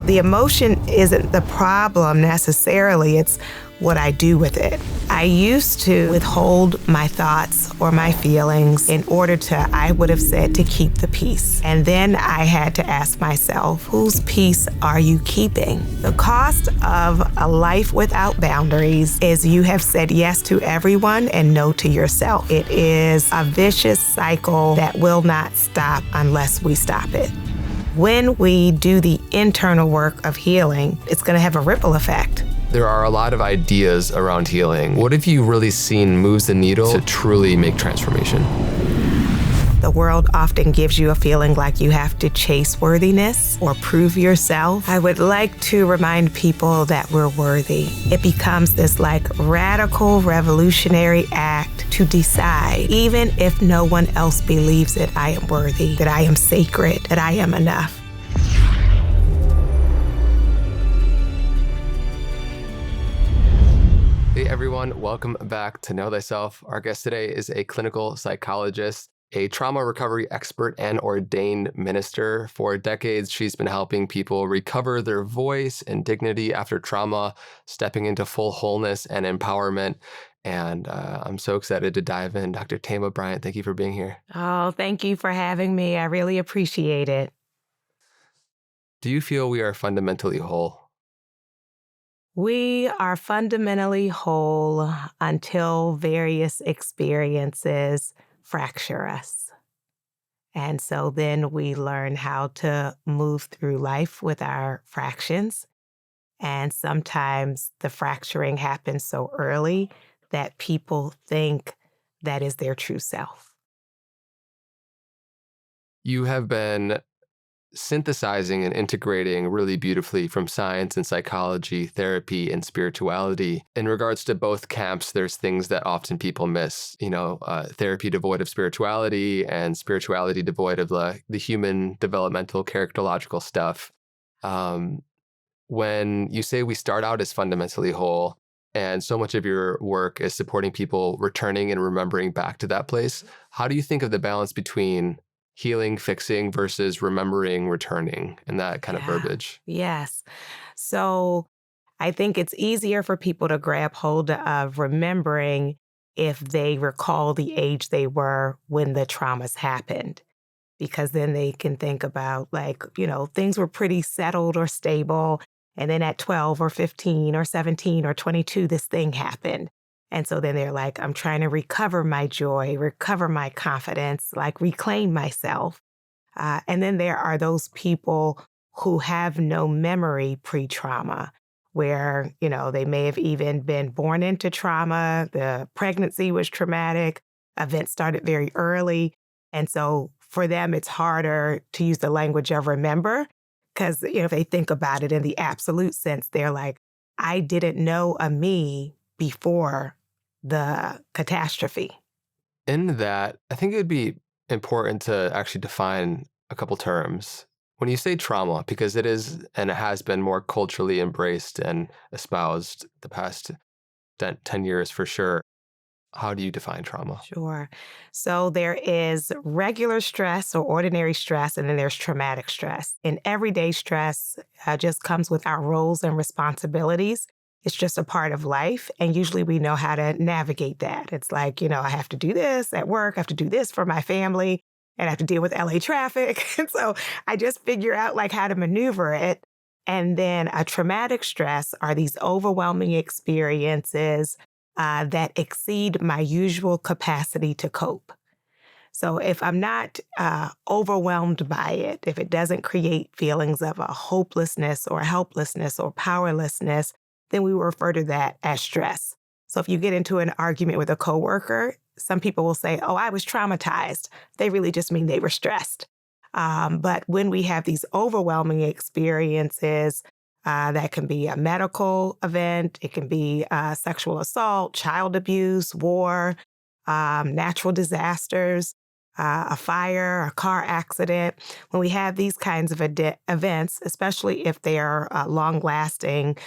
The emotion isn't the problem necessarily, it's what I do with it. I used to withhold my thoughts or my feelings in order to, I would have said, to keep the peace. And then I had to ask myself, whose peace are you keeping? The cost of a life without boundaries is you have said yes to everyone and no to yourself. It is a vicious cycle that will not stop unless we stop it. When we do the internal work of healing, it's going to have a ripple effect. There are a lot of ideas around healing. What have you really seen moves the needle to truly make transformation? The world often gives you a feeling like you have to chase worthiness or prove yourself. I would like to remind people that we're worthy. It becomes this radical revolutionary act to decide, even if no one else believes it, I am worthy, that I am sacred, that I am enough. Hey everyone, welcome back to Know Thyself. Our guest today is a clinical psychologist, a trauma recovery expert, and ordained minister. For decades, she's been helping people recover their voice and dignity after trauma, stepping into full wholeness and empowerment. And I'm so excited to dive in. Dr. Thema Bryant, thank you for being here. Oh, thank you for having me. I really appreciate it. Do you feel we are fundamentally whole? We are fundamentally whole until various experiences fracture us. And so then we learn how to move through life with our fractions. And sometimes the fracturing happens so early that people think that is their true self. You have been synthesizing and integrating really beautifully from science and psychology, therapy and spirituality. In regards to both camps, there's things that often people miss, therapy devoid of spirituality and spirituality devoid of the human developmental characterological stuff. When you say we start out as fundamentally whole, and so much of your work is supporting people returning and remembering back to that place, how do you think of the balance between healing, fixing versus remembering, returning, and that kind of verbiage? Yes. So I think it's easier for people to grab hold of remembering if they recall the age they were when the traumas happened, because then they can think about things were pretty settled or stable. And then at 12 or 15 or 17 or 22, this thing happened. And so then they're like, I'm trying to recover my joy, recover my confidence, reclaim myself. And then there are those people who have no memory pre-trauma, where, they may have even been born into trauma. The pregnancy was traumatic. Events started very early. And so for them, it's harder to use the language of remember, because, if they think about it in the absolute sense, they're like, I didn't know a me before the catastrophe. In that, I think it would be important to actually define a couple terms. When you say trauma, because it is and it has been more culturally embraced and espoused the past 10 years for sure, how do you define trauma? Sure. So there is regular stress or ordinary stress, and then there's traumatic stress. And everyday stress just comes with our roles and responsibilities. It's just a part of life. And usually we know how to navigate that. It's like, I have to do this at work. I have to do this for my family, and I have to deal with LA traffic. And so I just figure out how to maneuver it. And then a traumatic stress are these overwhelming experiences that exceed my usual capacity to cope. So if I'm not overwhelmed by it, if it doesn't create feelings of a hopelessness or helplessness or powerlessness, then we refer to that as stress. So if you get into an argument with a coworker, some people will say, oh, I was traumatized. They really just mean they were stressed. But when we have these overwhelming experiences, that can be a medical event, it can be sexual assault, child abuse, war, natural disasters, a fire, a car accident. When we have these kinds of events, especially if they are long-lasting,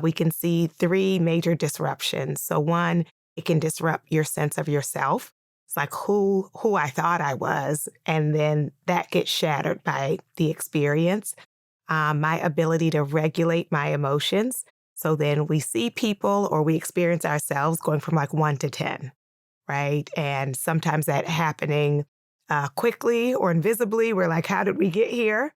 we can see three major disruptions. So one, it can disrupt your sense of yourself. It's like who I thought I was, and then that gets shattered by the experience. my ability to regulate my emotions. So then we see people or we experience ourselves going from like 1 to 10, right? And sometimes that happening quickly or invisibly. We're like, how did we get here?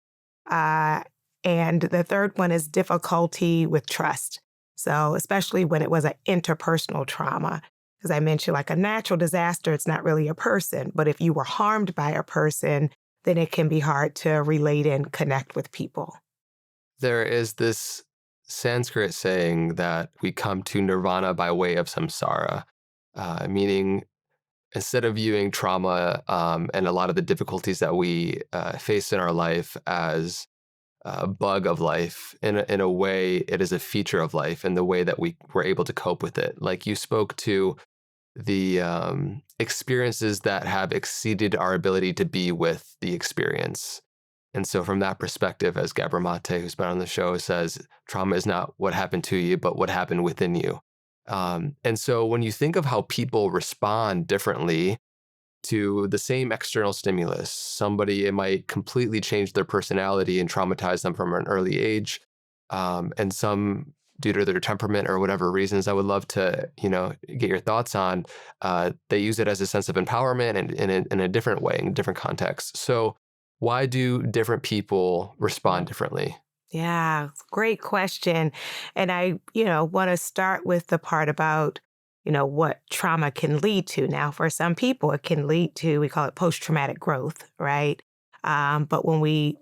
Uh, and the third one is difficulty with trust. So, especially when it was an interpersonal trauma, because I mentioned like a natural disaster, it's not really a person. But if you were harmed by a person, then it can be hard to relate and connect with people. There is this Sanskrit saying that we come to nirvana by way of samsara, meaning instead of viewing trauma and a lot of the difficulties that we face in our life as a bug of life, in a way, it is a feature of life and the way that we were able to cope with it. Like you spoke to the experiences that have exceeded our ability to be with the experience. And so, from that perspective, as Gabor Mate, who's been on the show, says, trauma is not what happened to you, but what happened within you. And so, when you think of how people respond differently to the same external stimulus, somebody, it might completely change their personality and traumatize them from an early age. And some, due to their temperament or whatever reasons, I would love to, get your thoughts on. They use it as a sense of empowerment and in a different way, in different contexts. So, why do different people respond differently? Yeah, great question. And I, want to start with the part about, what trauma can lead to. Now, for some people, it can lead to, we call it post-traumatic growth, right? But when we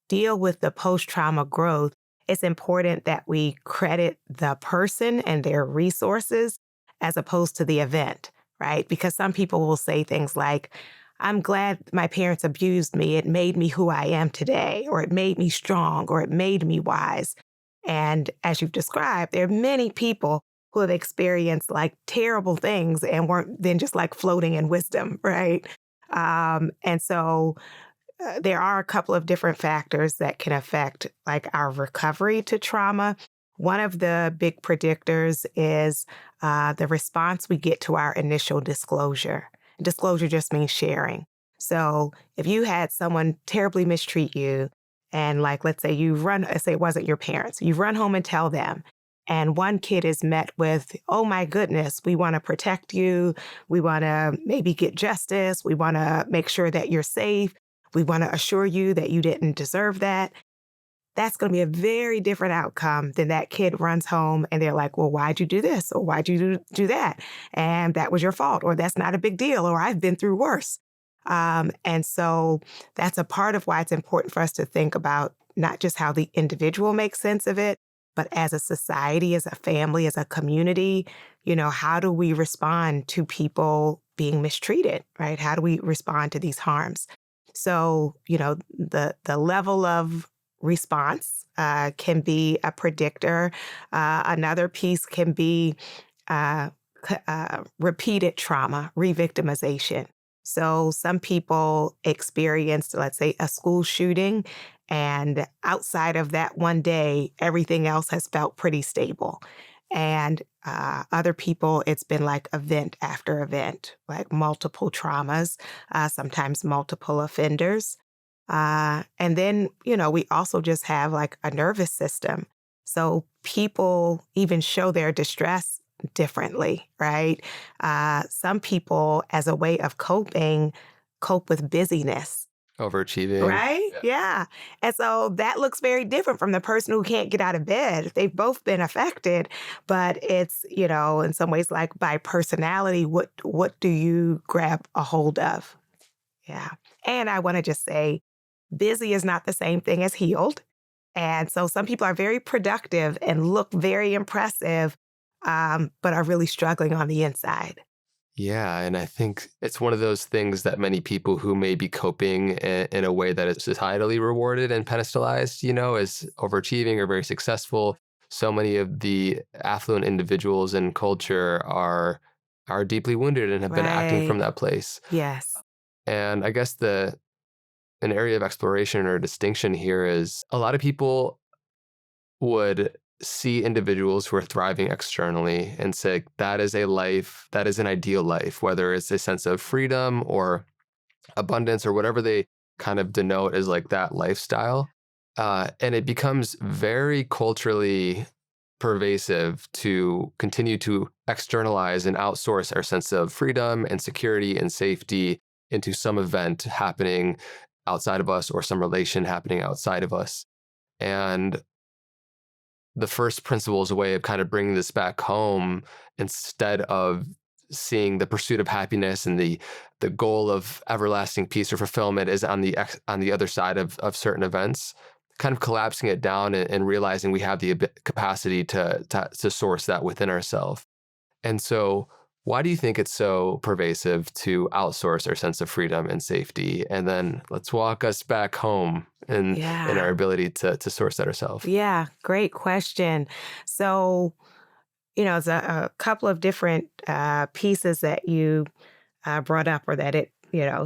deal with the post-trauma growth, it's important that we credit the person and their resources as opposed to the event, right? Because some people will say things like, I'm glad my parents abused me. It made me who I am today, or it made me strong, or it made me wise. And as you've described, there are many people who have experienced like terrible things and weren't then just like floating in wisdom, right? And so there are a couple of different factors that can affect like our recovery to trauma. One of the big predictors is the response we get to our initial disclosure. Disclosure just means sharing. So if you had someone terribly mistreat you, and like, let's say it wasn't your parents, you run home and tell them. And one kid is met with, oh my goodness, we want to protect you. We want to maybe get justice. We want to make sure that you're safe. We want to assure you that you didn't deserve that. That's going to be a very different outcome than that kid runs home and they're like, well, why'd you do this? Or why'd you do that? And that was your fault, or that's not a big deal, or I've been through worse. And so that's a part of why it's important for us to think about not just how the individual makes sense of it, but as a society, as a family, as a community, how do we respond to people being mistreated, right? How do we respond to these harms? So, the level of response can be a predictor. Another piece can be repeated trauma, revictimization. So some people experienced, let's say, a school shooting, and outside of that one day, everything else has felt pretty stable. And other people, it's been like event after event, like multiple traumas, sometimes multiple offenders. And then, we also just have like a nervous system. So people even show their distress differently, right? Some people, as a way of coping, cope with busyness. Overachieving. Right? Yeah. And so that looks very different from the person who can't get out of bed. They've both been affected, but it's, in some ways like by personality, what do you grab a hold of? Yeah. And I want to just say busy is not the same thing as healed. And so some people are very productive and look very impressive, but are really struggling on the inside. Yeah, and I think it's one of those things that many people who may be coping in a way that is societally rewarded and pedestalized, as overachieving or very successful. So many of the affluent individuals in culture are deeply wounded and have been acting Right. from that place. Yes. And I guess an area of exploration or distinction here is a lot of people would see individuals who are thriving externally and say that is a life, that is an ideal life, whether it's a sense of freedom or abundance or whatever they kind of denote as like that lifestyle. And it becomes very culturally pervasive to continue to externalize and outsource our sense of freedom and security and safety into some event happening outside of us or some relation happening outside of us. And the first principle is a way of kind of bringing this back home instead of seeing the pursuit of happiness and the goal of everlasting peace or fulfillment is on on the other side of certain events, kind of collapsing it down and realizing we have the capacity to source that within ourselves. And so, why do you think it's so pervasive to outsource our sense of freedom and safety? And then let's walk us back home in Yeah. our ability to source that ourselves. Yeah. Great question. So, it's a couple of different pieces that you brought up or that it,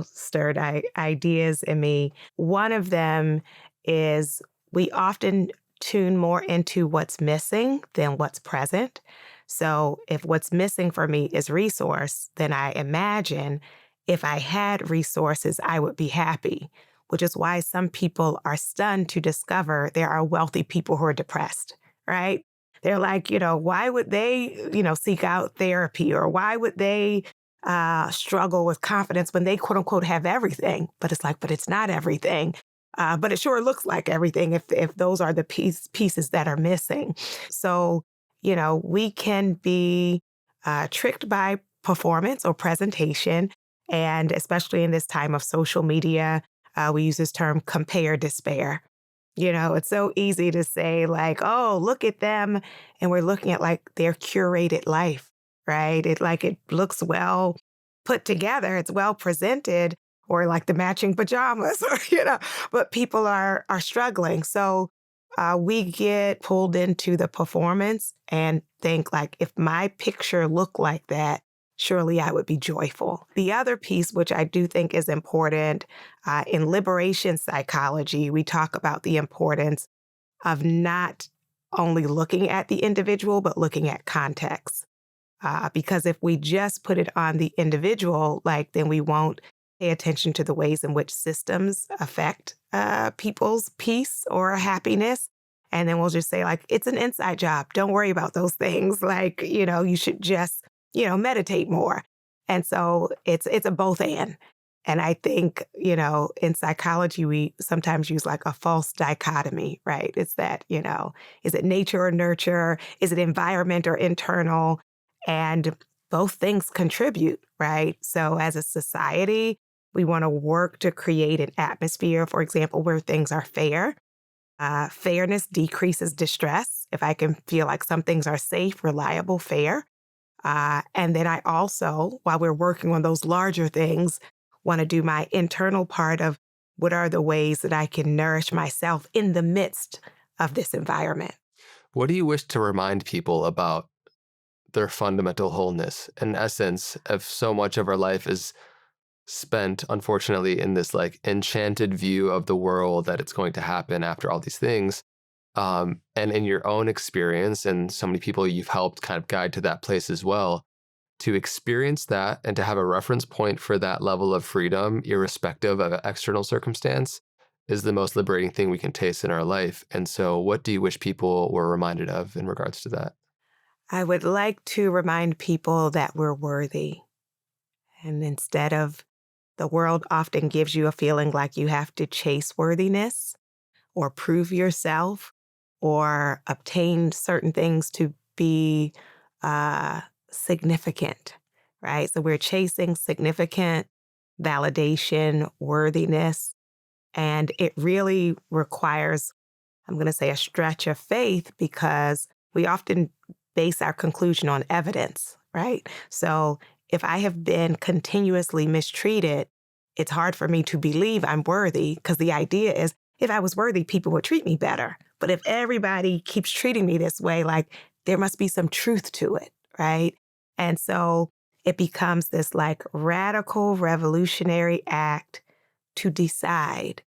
stirred ideas in me. One of them is we often tune more into what's missing than what's present. So if what's missing for me is resource, then I imagine if I had resources, I would be happy, which is why some people are stunned to discover there are wealthy people who are depressed, right? They're like, why would they, seek out therapy or why would they struggle with confidence when they quote unquote have everything? But it's like, but it's not everything. But it sure looks like everything if those are the pieces that are missing. So, we can be tricked by performance or presentation. And especially in this time of social media, we use this term compare despair. It's so easy to say, like, oh, look at them. And we're looking at like their curated life, right? It looks well put together, it's well presented, or like the matching pajamas, or, but people are struggling. So we get pulled into the performance and think like, if my picture looked like that, surely I would be joyful. The other piece, which I do think is important, in liberation psychology, we talk about the importance of not only looking at the individual, but looking at context. Because if we just put it on the individual, then we won't pay attention to the ways in which systems affect people's peace or happiness. And then we'll just say, like, it's an inside job. Don't worry about those things. You should just meditate more. And so it's a both and. And I think, in psychology, we sometimes use like a false dichotomy, right? It's that, is it nature or nurture? Is it environment or internal? And both things contribute, right? So as a society, we want to work to create an atmosphere, for example, where things are fair. Fairness decreases distress. If I can feel like some things are safe, reliable, fair. And then I also, while we're working on those larger things, want to do my internal part of what are the ways that I can nourish myself in the midst of this environment. What do you wish to remind people about their fundamental wholeness? In essence, if so much of our life is spent, unfortunately, in this like enchanted view of the world that it's going to happen after all these things, and in your own experience, and so many people you've helped kind of guide to that place as well, to experience that and to have a reference point for that level of freedom, irrespective of external circumstance, is the most liberating thing we can taste in our life. And so, what do you wish people were reminded of in regards to that? I would like to remind people that we're worthy. And instead of the world often gives you a feeling like you have to chase worthiness or prove yourself or obtain certain things to be significant, right? So we're chasing significant validation, worthiness, and it really requires, I'm going to say, a stretch of faith because we often base our conclusion on evidence, right? So if I have been continuously mistreated, it's hard for me to believe I'm worthy because the idea is if I was worthy, people would treat me better. But if everybody keeps treating me this way, like there must be some truth to it, right? And so it becomes this like radical revolutionary act to decide,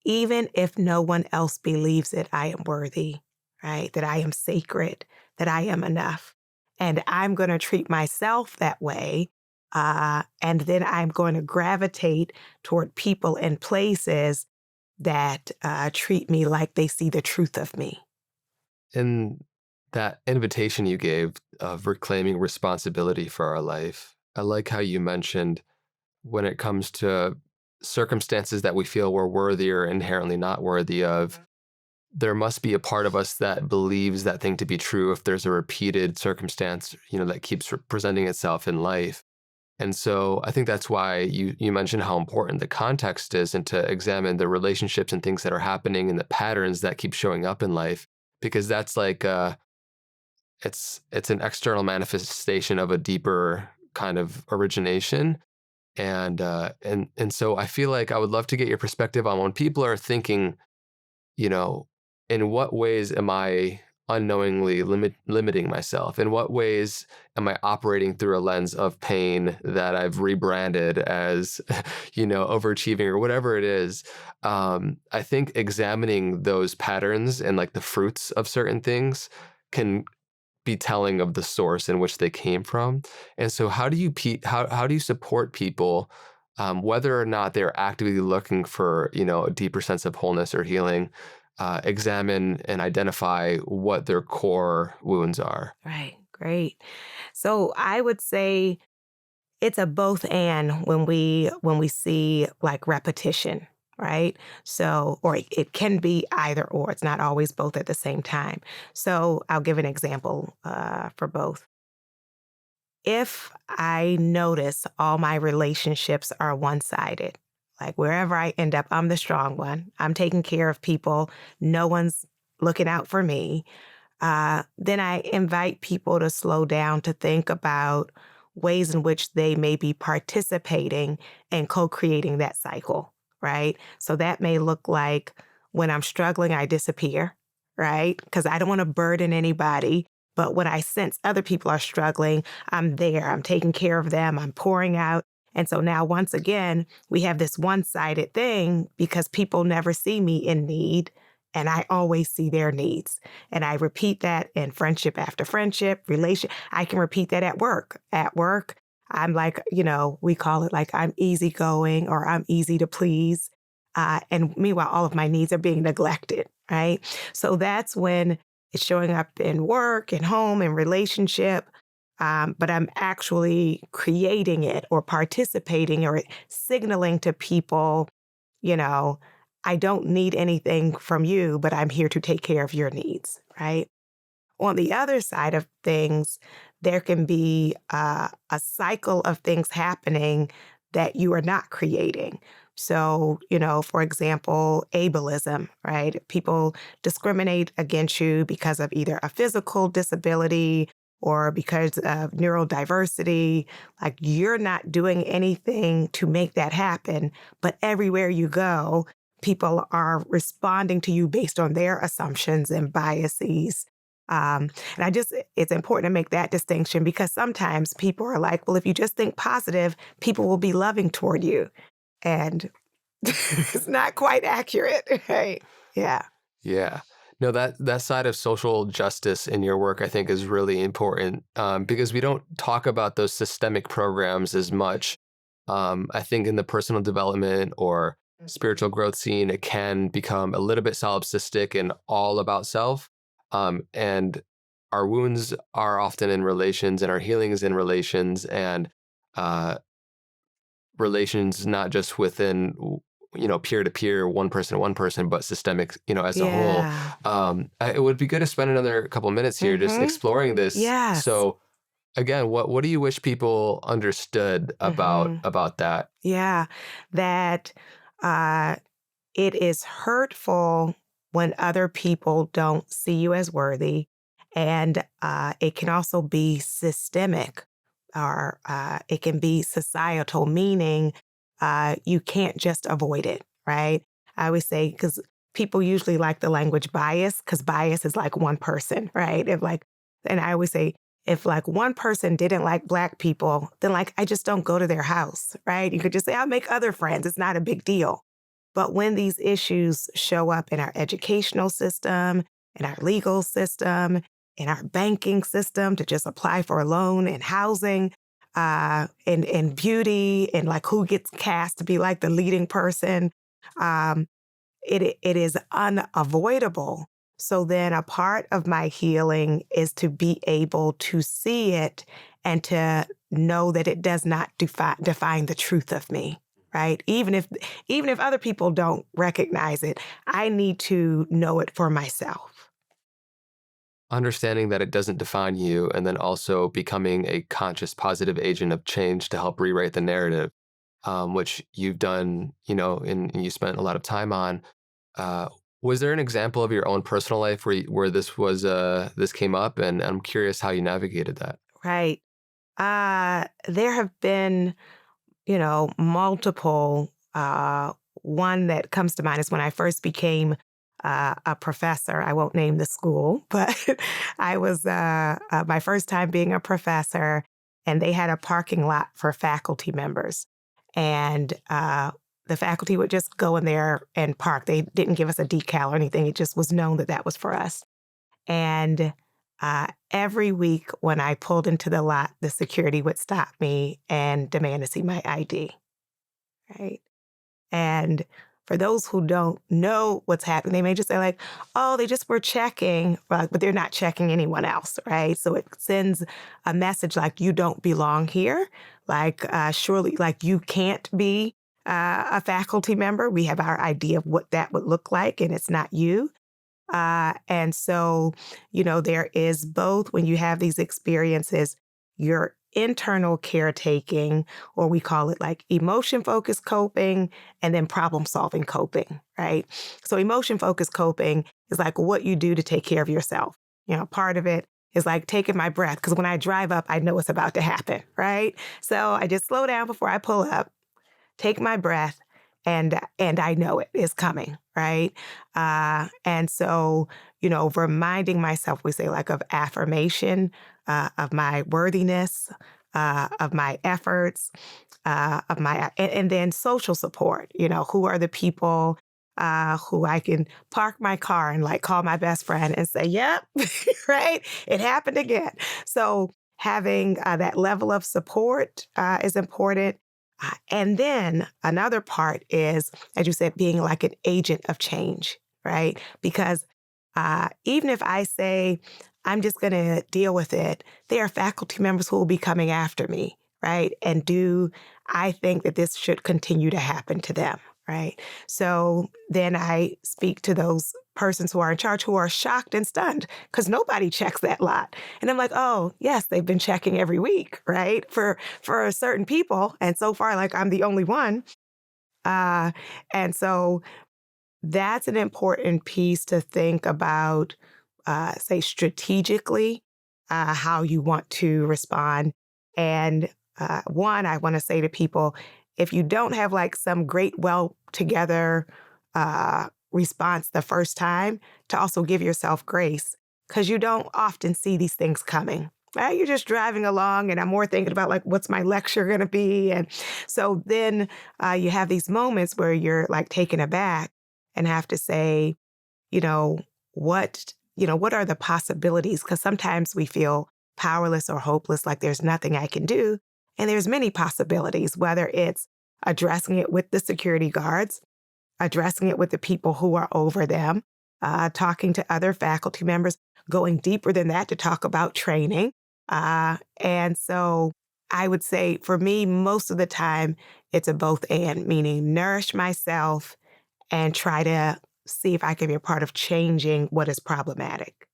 even if no one else believes it, I am worthy, right? That I am sacred, that I am enough. And I'm going to treat myself that way. And then I'm going to gravitate toward people and places that treat me like they see the truth of me. And that invitation you gave of reclaiming responsibility for our life, I like how you mentioned when it comes to circumstances that we feel we're worthy or inherently not worthy of, there must be a part of us that believes that thing to be true if there's a repeated circumstance, that keeps presenting itself in life. And so I think that's why you mentioned how important the context is and to examine the relationships and things that are happening and the patterns that keep showing up in life, because that's like it's an external manifestation of a deeper kind of origination. And so I feel like I would love to get your perspective on when people are thinking, you know, in what ways am I unknowingly limiting myself? In what ways am I operating through a lens of pain that I've rebranded as, overachieving or whatever it is? I think examining those patterns and like the fruits of certain things can be telling of the source in which they came from. And so, how do you support people, whether or not they're actively looking for a deeper sense of wholeness or healing? Examine and identify what their core wounds are. Right. Great. So I would say it's a both and when we see like repetition, right? So or it can be either or. It's not always both at the same time. So I'll give an example for both. If I notice all my relationships are one-sided, like wherever I end up, I'm the strong one. I'm taking care of people. No one's looking out for me. Then I invite people to slow down to think about ways in which they may be participating and co-creating that cycle, right? So that may look like when I'm struggling, I disappear, right? Because I don't want to burden anybody. But when I sense other people are struggling, I'm there, I'm taking care of them, I'm pouring out. And so now, once again, we have this one sided thing because people never see me in need. And I always see their needs. And I repeat that in friendship after friendship, relation. I can repeat that at work. At work, I'm like, we call it like I'm easygoing or I'm easy to please. And meanwhile, all of my needs are being neglected, right? So that's when it's showing up in work, in home, in relationship. But I'm actually creating it or participating or signaling to people, you know, I don't need anything from you, but I'm here to take care of your needs, right? On the other side of things, there can be a cycle of things happening that you are not creating. So, for example, ableism, right? People discriminate against you because of either a physical disability or because of neurodiversity. Like you're not doing anything to make that happen, but everywhere you go, people are responding to you based on their assumptions and biases. It's important to make that distinction because sometimes people are like, well, if you just think positive, people will be loving toward you. And it's not quite accurate, right? Yeah. Yeah. No, that side of social justice in your work, I think, is really important, because we don't talk about those systemic programs as much. I think in the personal development or spiritual growth scene, it can become a little bit solipsistic and all about self. And our wounds are often in relations, and our healing is in relations, and uh, relations not just within peer to peer, one person, but systemic, as a whole. Yeah. It would be good to spend another couple minutes here just Mm-hmm. exploring this. Yes. So again, what do you wish people understood about Mm-hmm. that? Yeah. That uh, it is hurtful when other people don't see you as worthy. And it can also be systemic or it can be societal, meaning you can't just avoid it, right? I always say, because people usually like the language bias, because bias is like one person, right? And I always say, if like one person didn't like Black people, then like I just don't go to their house, right? You could just say, I'll make other friends. It's not a big deal. But when these issues show up in our educational system, in our legal system, in our banking system to just apply for a loan and housing, and beauty, and like who gets cast to be like the leading person, um, it is unavoidable. So then a part of my healing is to be able to see it and to know that it does not define the truth of me, right? Even if other people don't recognize it, I need to know it for myself. Understanding that it doesn't define you, and then also becoming a conscious, positive agent of change to help rewrite the narrative, which you've done, and you spent a lot of time on. Uh, was there an example of your own personal life where this came up, and I'm curious how you navigated that. Right. There have been, multiple. One that comes to mind is when I first became a professor. I won't name the school, but I was my first time being a professor, and they had a parking lot for faculty members. And the faculty would just go in there and park. They didn't give us a decal or anything. It just was known that that was for us. And every week when I pulled into the lot, the security would stop me and demand to see my ID, right? And for those who don't know what's happening, they may just say like, oh, they just were checking, but they're not checking anyone else, right? So it sends a message like you don't belong here, like surely like you can't be a faculty member. We have our idea of what that would look like, and it's not you. And so, there is both when you have these experiences, your internal caretaking, or we call it like emotion focused coping, and then problem solving coping, right? So, emotion focused coping is like what you do to take care of yourself. Part of it is like taking my breath, because when I drive up, I know what's about to happen, right? So, I just slow down before I pull up, take my breath, and I know it is coming, right? And so, reminding myself, we say like of affirmation, of my worthiness, of my efforts, and then social support. Who are the people who I can park my car and like call my best friend and say, "Yep, right, it happened again." So having that level of support is important. And then another part is, as you said, being like an agent of change, right? Because even if I say, I'm just going to deal with it, there are faculty members who will be coming after me, right? And do I think that this should continue to happen to them, right? So then I speak to those persons who are in charge who are shocked and stunned because nobody checks that lot. And I'm like, oh, yes, they've been checking every week, right? For certain people. And so far, like I'm the only one. Uh, and so that's an important piece to think about, say, strategically, how you want to respond. And one, I want to say to people, if you don't have like some great, well together response the first time, to also give yourself grace, because you don't often see these things coming. Right? You're just driving along, and I'm more thinking about like, what's my lecture going to be? And so then you have these moments where you're like taken aback and have to say, you know, what are the possibilities? Because sometimes we feel powerless or hopeless, like there's nothing I can do. And there's many possibilities, whether it's addressing it with the security guards, addressing it with the people who are over them, talking to other faculty members, going deeper than that to talk about training. And so I would say for me, most of the time, it's a both and, meaning nourish myself and try to see if I can be a part of changing what is problematic.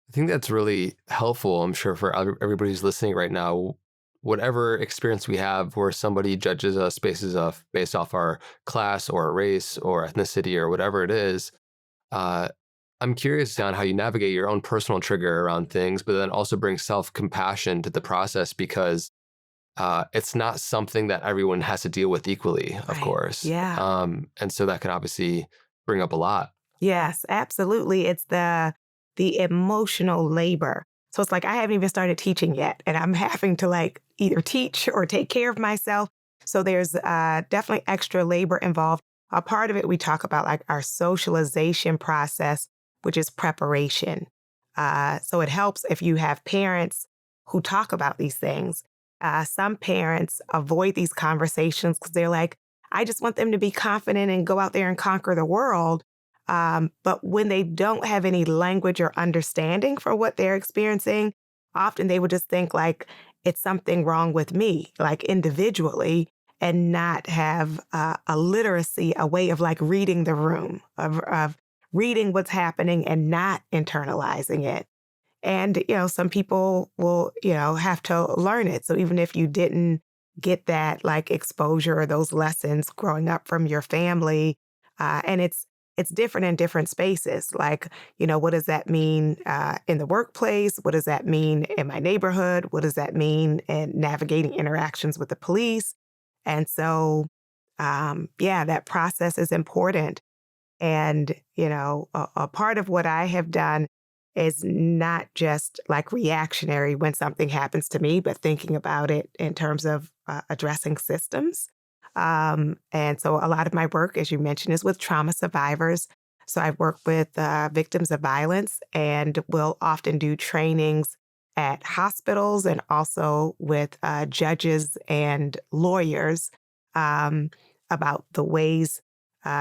I think that's really helpful. I'm sure for everybody who's listening right now, whatever experience we have where somebody judges us based off our class or race or ethnicity or whatever it is, uh, I'm curious on how you navigate your own personal trigger around things, but then also bring self-compassion to the process because it's not something that everyone has to deal with equally, of Right. course. Yeah. And so that can obviously bring up a lot. Yes, absolutely. It's the emotional labor. So it's like I haven't even started teaching yet, and I'm having to like either teach or take care of myself. So there's definitely extra labor involved. A part of it we talk about like our socialization process, which is preparation. So it helps if you have parents who talk about these things. Some parents avoid these conversations because they're like, I just want them to be confident and go out there and conquer the world. But when they don't have any language or understanding for what they're experiencing, often they would just think like it's something wrong with me, like individually, and not have a literacy, a way of like reading the room, of reading what's happening and not internalizing it. And, some people will, have to learn it. So even if you didn't get that like exposure or those lessons growing up from your family, and it's different in different spaces. Like, what does that mean in the workplace? What does that mean in my neighborhood? What does that mean in navigating interactions with the police? And so, yeah, that process is important. And, a part of what I have done is not just like reactionary when something happens to me, but thinking about it in terms of addressing systems. And so a lot of my work, as you mentioned, is with trauma survivors. So I work with victims of violence and will often do trainings at hospitals and also with judges and lawyers about the ways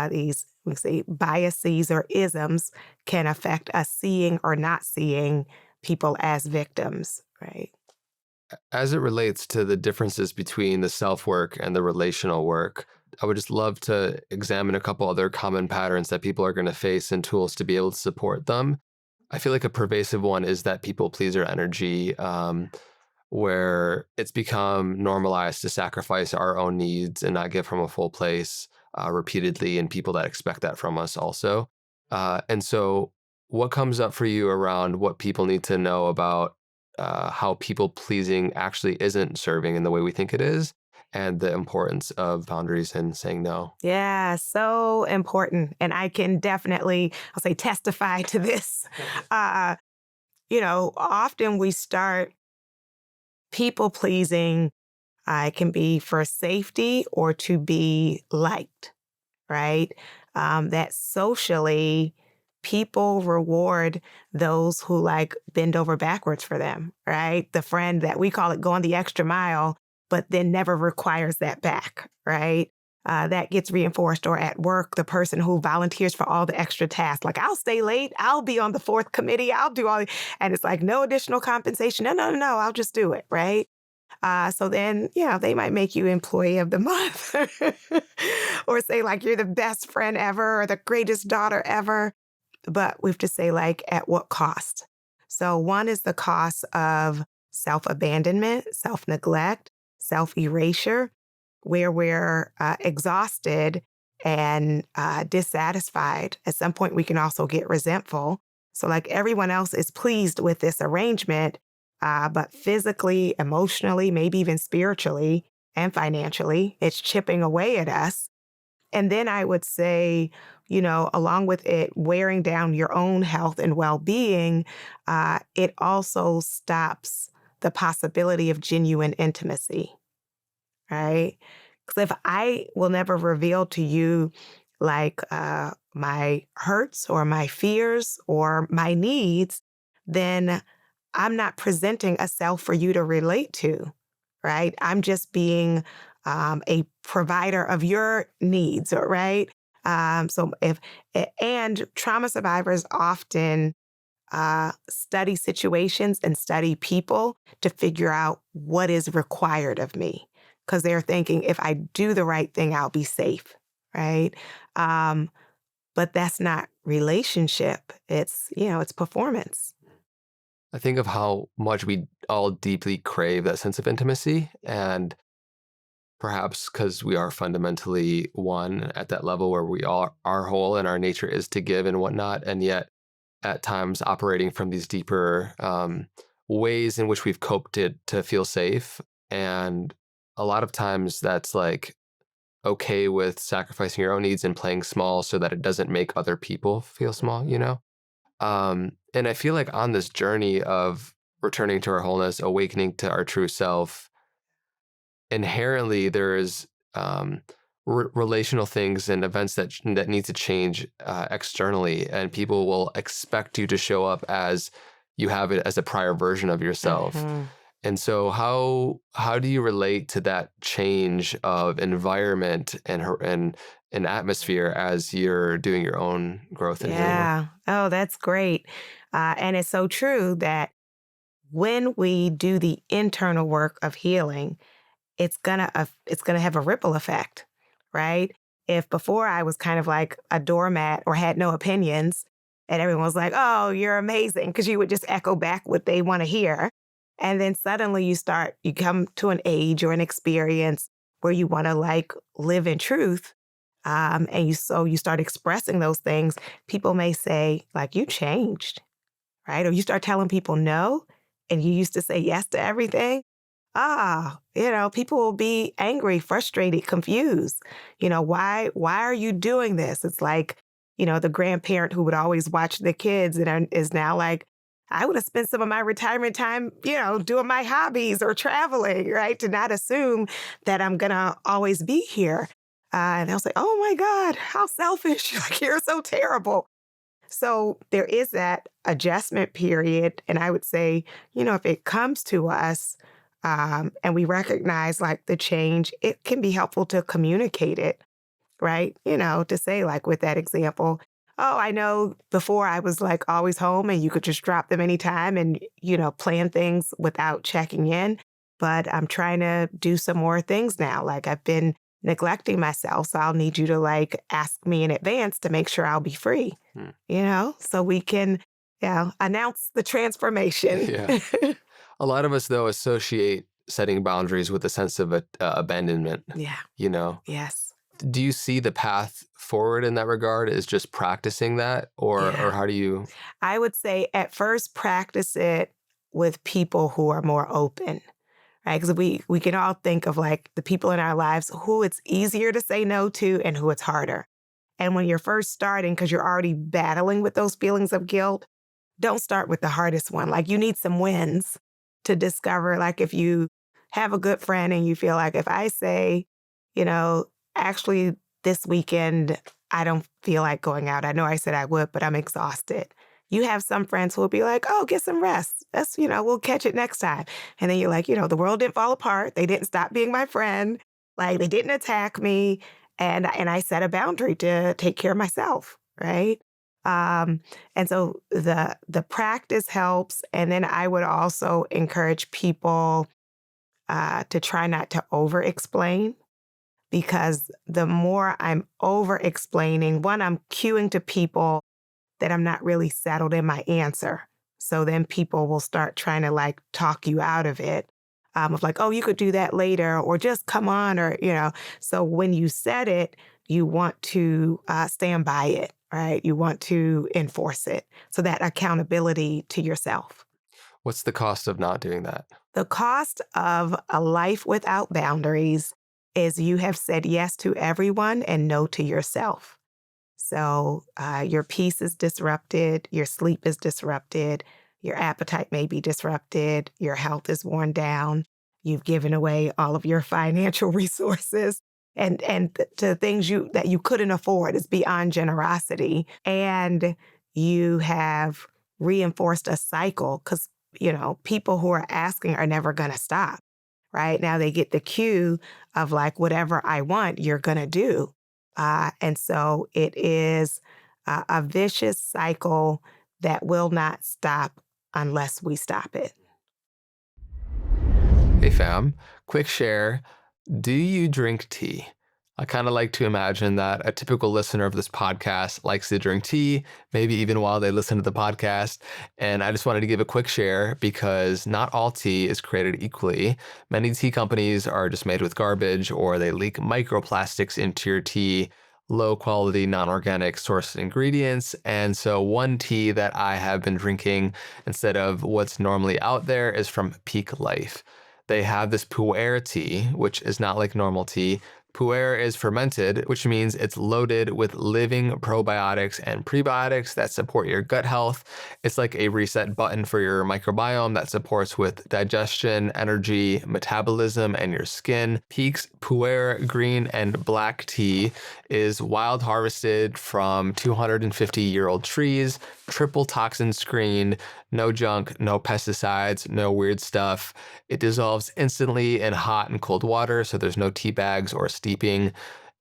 these, we say, biases or isms can affect us seeing or not seeing people as victims, right? As it relates to the differences between the self work and the relational work, I would just love to examine a couple other common patterns that people are going to face and tools to be able to support them. I feel like a pervasive one is that people pleaser energy, where it's become normalized to sacrifice our own needs and not give from a full place repeatedly, and people that expect that from us also. And so, what comes up for you around what people need to know about how people pleasing actually isn't serving in the way we think it is, and the importance of boundaries and saying no? Yeah, so important. And I can definitely, I'll say, testify to this. Uh, often we start people pleasing. It can be for safety or to be liked, right? That socially, people reward those who like bend over backwards for them, right? The friend that we call it going the extra mile, but then never requires that back, right? That gets reinforced. Or at work, the person who volunteers for all the extra tasks, like I'll stay late, I'll be on the fourth committee, I'll do all, and it's like no additional compensation. No, no, no, no, I'll just do it, right? So then, they might make you employee of the month or say like you're the best friend ever or the greatest daughter ever. But we have to say like at what cost? So one is the cost of self-abandonment, self-neglect, self-erasure, where we're exhausted and dissatisfied. At some point, we can also get resentful. So like everyone else is pleased with this arrangement, but physically, emotionally, maybe even spiritually and financially, it's chipping away at us. And then I would say, along with it wearing down your own health and well-being, it also stops the possibility of genuine intimacy, right? Because if I will never reveal to you like my hurts or my fears or my needs, then I'm not presenting a self for you to relate to, right? I'm just being a provider of your needs, right? So and trauma survivors often study situations and study people to figure out what is required of me. Because they're thinking, if I do the right thing, I'll be safe, right? But that's not relationship. It's performance. I think of how much we all deeply crave that sense of intimacy, and perhaps because we are fundamentally one at that level where we all are whole and our nature is to give and whatnot, and yet at times operating from these deeper ways in which we've coped it to feel safe. And a lot of times that's like okay with sacrificing your own needs and playing small so that it doesn't make other people feel small, you know? And I feel like on this journey of returning to our wholeness, awakening to our true self, inherently there is relational things and events that need to change externally, and people will expect you to show up as you have it as a prior version of yourself. Mhm. And so how do you relate to that change of environment and atmosphere as you're doing your own growth and healing work? Yeah. Oh, that's great. And it's so true that when we do the internal work of healing, it's gonna have a ripple effect, right? If before I was kind of like a doormat or had no opinions, and everyone was like, "Oh, you're amazing," because you would just echo back what they want to hear, and then suddenly you come to an age or an experience where you want to like live in truth, and you start expressing those things. People may say like, "You changed," right? Or you start telling people no, and you used to say yes to everything. People will be angry, frustrated, confused. Why are you doing this? It's like, the grandparent who would always watch the kids is now like, I would have spent some of my retirement time, doing my hobbies or traveling, right? To not assume that I'm going to always be here. And they'll say, oh my God, how selfish. Like, you're so terrible. So there is that adjustment period. And I would say, if it comes to us and we recognize like the change, it can be helpful to communicate it, right? To say, like, with that example, oh, I know before I was like always home and you could just drop them anytime and, plan things without checking in. But I'm trying to do some more things now. Like, I've been neglecting myself. So I'll need you to like ask me in advance to make sure I'll be free, Hmm. so we can, announce the transformation. Yeah. A lot of us, though, associate setting boundaries with a sense of abandonment, Yeah. you know? Yes. Do you see the path forward in that regard is just practicing that, or Yeah. how do you? I would say at first practice it with people who are more open, right? Because we can all think of like the people in our lives who it's easier to say no to and who it's harder. And when you're first starting, because you're already battling with those feelings of guilt, don't start with the hardest one. Like, you need some wins to discover. Like, if you have a good friend and you feel like, if I say, you know, actually this weekend, I don't feel like going out. I know I said I would, but I'm exhausted. You have some friends who will be like, oh, get some rest. We'll catch it next time. And then you're like, the world didn't fall apart. They didn't stop being my friend. Like, they didn't attack me. And I set a boundary to take care of myself, right? Um, and so the practice helps. And then I would also encourage people to try not to over explain, because the more I'm over explaining, one, I'm cueing to people that I'm not really settled in my answer. So then people will start trying to like talk you out of it. Of like, oh, you could do that later, or just come on, or. So when you said it, you want to stand by it, right? You want to enforce it. So that accountability to yourself. What's the cost of not doing that? The cost of a life without boundaries is you have said yes to everyone and no to yourself. So your peace is disrupted, your sleep is disrupted, your appetite may be disrupted, your health is worn down, you've given away all of your financial resources to things that you couldn't afford. Is beyond generosity. And you have reinforced a cycle because, people who are asking are never going to stop. Right now, they get the cue of like, whatever I want, you're going to do. And so it is a vicious cycle that will not stop unless we stop it. Hey fam, quick share. Do you drink tea? I kind of like to imagine that a typical listener of this podcast likes to drink tea, maybe even while they listen to the podcast. And I just wanted to give a quick share because not all tea is created equally. Many tea companies are just made with garbage, or they leak microplastics into your tea, low quality, non-organic sourced ingredients. And so one tea that I have been drinking instead of what's normally out there is from Pique Life. They have this pu'er tea, which is not like normal tea. Pu'er is fermented, which means it's loaded with living probiotics and prebiotics that support your gut health. It's like a reset button for your microbiome that supports with digestion, energy, metabolism, and your skin. Pique's Pu'er green and black tea is wild harvested from 250-year-old trees, triple toxin screened, No junk, no pesticides, no weird stuff. It dissolves instantly in hot and cold water, so there's no tea bags or steeping.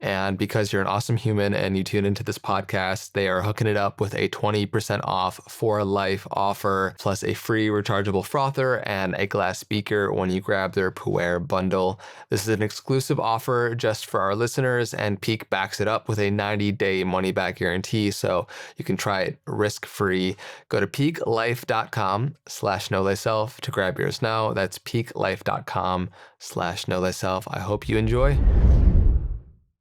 And because you're an awesome human and you tune into this podcast, they are hooking it up with a 20% off for life offer, plus a free rechargeable frother and a glass beaker when you grab their Pu'er bundle. This is an exclusive offer just for our listeners, and Pique backs it up with a 90-day money-back guarantee, so you can try it risk-free. Go to piquelife.com/know thyself to grab yours now. That's piquelife.com/know thyself. I hope you enjoy.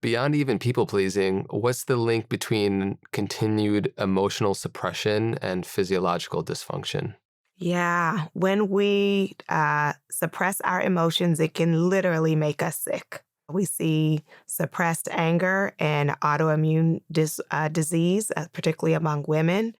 Beyond even people pleasing, what's the link between continued emotional suppression and physiological dysfunction? Yeah, when we suppress our emotions, it can literally make us sick. We see suppressed anger and autoimmune disease, particularly among women.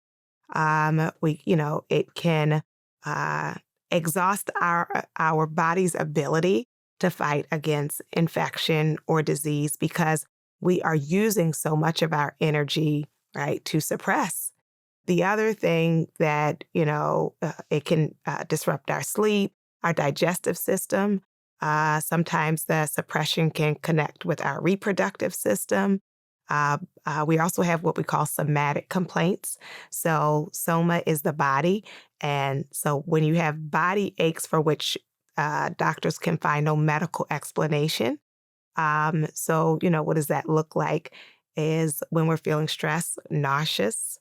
It can uh, exhaust our body's ability to fight against infection or disease because we are using so much of our energy, right, to suppress. The other thing that, it can disrupt our sleep, our digestive system. Sometimes the suppression can connect with our reproductive system. We also have what we call somatic complaints. So, soma is the body. And so, when you have body aches for which doctors can find no medical explanation. What does that look like? Is when we're feeling stressed, nauseous,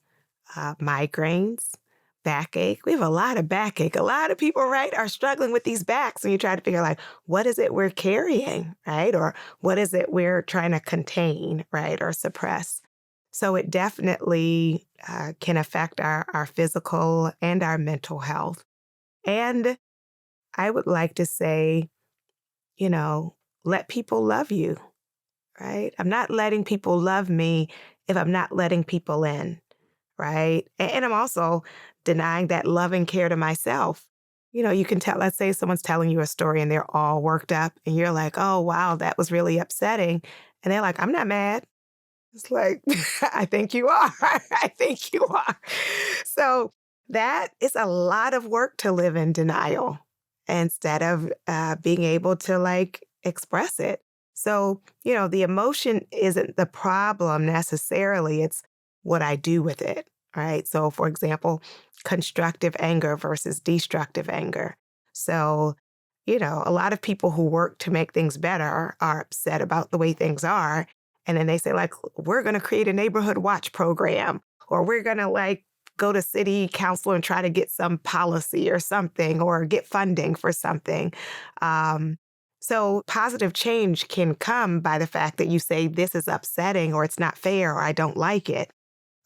migraines, backache. We have a lot of backache. A lot of people, right, are struggling with these backs, and you try to figure like, what is it we're carrying, right? Or what is it we're trying to contain, right, or suppress? So it definitely can affect our physical and our mental health. And I would like to say, let people love you, right? I'm not letting people love me if I'm not letting people in, right? And I'm also denying that loving care to myself. You can tell, let's say someone's telling you a story and they're all worked up and you're like, oh, wow, that was really upsetting. And they're like, I'm not mad. It's like, I think you are. I think you are. So that is a lot of work to live in denial instead of being able to like express it. So, the emotion isn't the problem necessarily. It's what I do with it, right? So, for example, constructive anger versus destructive anger. So, a lot of people who work to make things better are upset about the way things are. And then they say, like, we're going to create a neighborhood watch program, or we're going to like go to city council and try to get some policy or something, or get funding for something. So positive change can come by the fact that you say this is upsetting or it's not fair or I don't like it.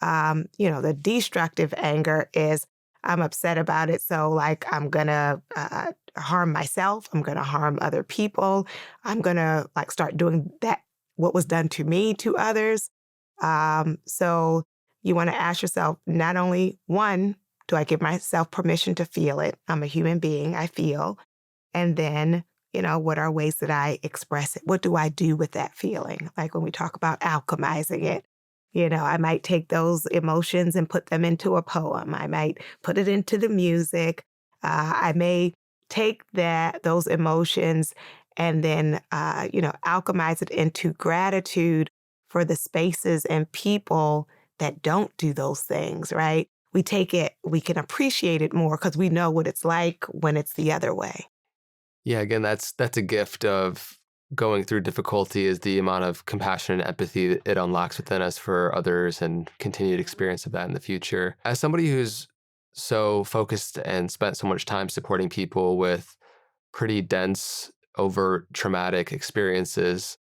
The destructive anger is I'm upset about it. So like I'm going to harm myself. I'm going to harm other people. I'm going to like start doing that, what was done to me, to others. So you want to ask yourself, not only one, do I give myself permission to feel it? I'm a human being. I feel. And then, what are ways that I express it? What do I do with that feeling? Like when we talk about alchemizing it, I might take those emotions and put them into a poem. I might put it into the music. I may take those emotions and then, alchemize it into gratitude for the spaces and people that don't do those things, right? We take it, we can appreciate it more because we know what it's like when it's the other way. Yeah, again, that's a gift of going through difficulty, is the amount of compassion and empathy that it unlocks within us for others and continued experience of that in the future. As somebody who's so focused and spent so much time supporting people with pretty dense, overt traumatic experiences,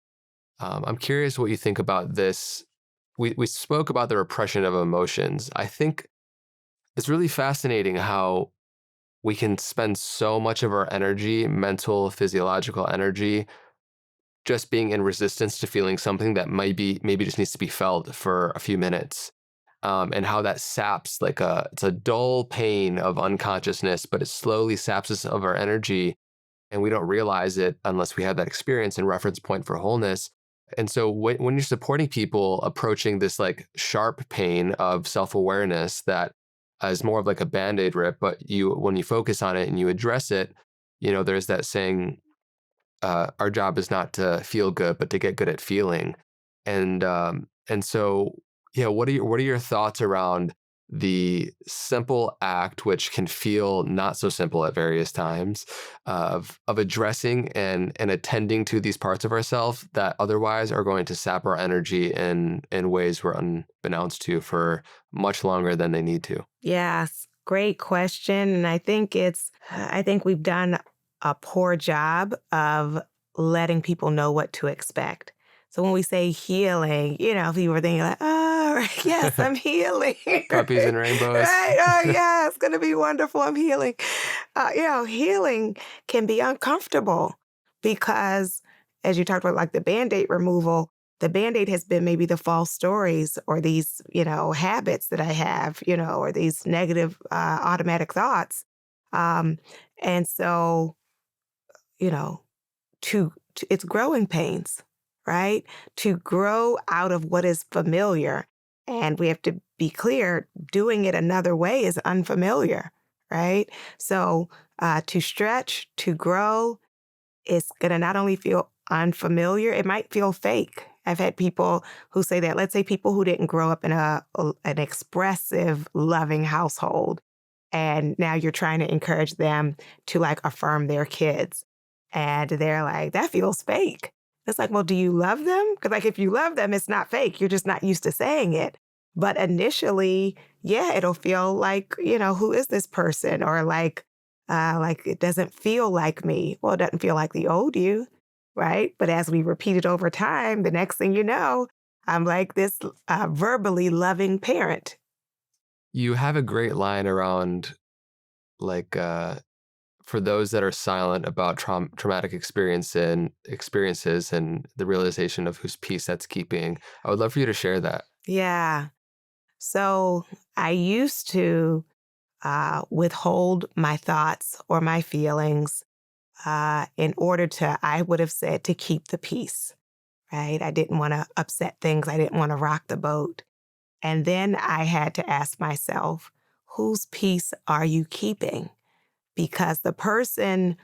I'm curious what you think about this. We spoke about the repression of emotions. I think it's really fascinating how we can spend so much of our energy, mental, physiological energy, just being in resistance to feeling something that maybe just needs to be felt for a few minutes. And how that saps it's a dull pain of unconsciousness, but it slowly saps us of our energy, and we don't realize it unless we have that experience and reference point for wholeness. And so when you're supporting people approaching this like sharp pain of self-awareness that as more of like a band-aid rip, but when you focus on it and you address it, there's that saying, our job is not to feel good, but to get good at feeling. And so, yeah, what are your thoughts around the simple act, which can feel not so simple at various times, of addressing and attending to these parts of ourselves that otherwise are going to sap our energy in ways we're unbeknownst to for much longer than they need to? Yes, great question. And I think we've done a poor job of letting people know what to expect. So when we say healing, people are thinking like, oh, right, yes, I'm healing. Puppies and rainbows. Right? Oh, yeah, it's going to be wonderful. I'm healing. Healing can be uncomfortable because, as you talked about, like the band aid removal, the band-aid has been maybe the false stories or these, habits that I have, or these negative automatic thoughts. Um, and so, you know, it's growing pains, right? To grow out of what is familiar. And we have to be clear, doing it another way is unfamiliar, right? So to stretch, to grow, it's going to not only feel unfamiliar, it might feel fake. I've had people who say that. Let's say people who didn't grow up in an expressive, loving household, and now you're trying to encourage them to like affirm their kids. And they're like, that feels fake. It's like, well, do you love them? Because like if you love them, it's not fake. You're just not used to saying it. But initially, yeah, it'll feel like, who is this person? Or like it doesn't feel like me. Well, it doesn't feel like the old you, right? But as we repeat it over time, the next thing you know, I'm like this verbally loving parent. You have a great line around like for those that are silent about traumatic experiences and the realization of whose peace that's keeping. I would love for you to share that. Yeah. So I used to withhold my thoughts or my feelings in order to, I would have said, to keep the peace, right? I didn't want to upset things. I didn't want to rock the boat. And then I had to ask myself, whose peace are you keeping? Because the person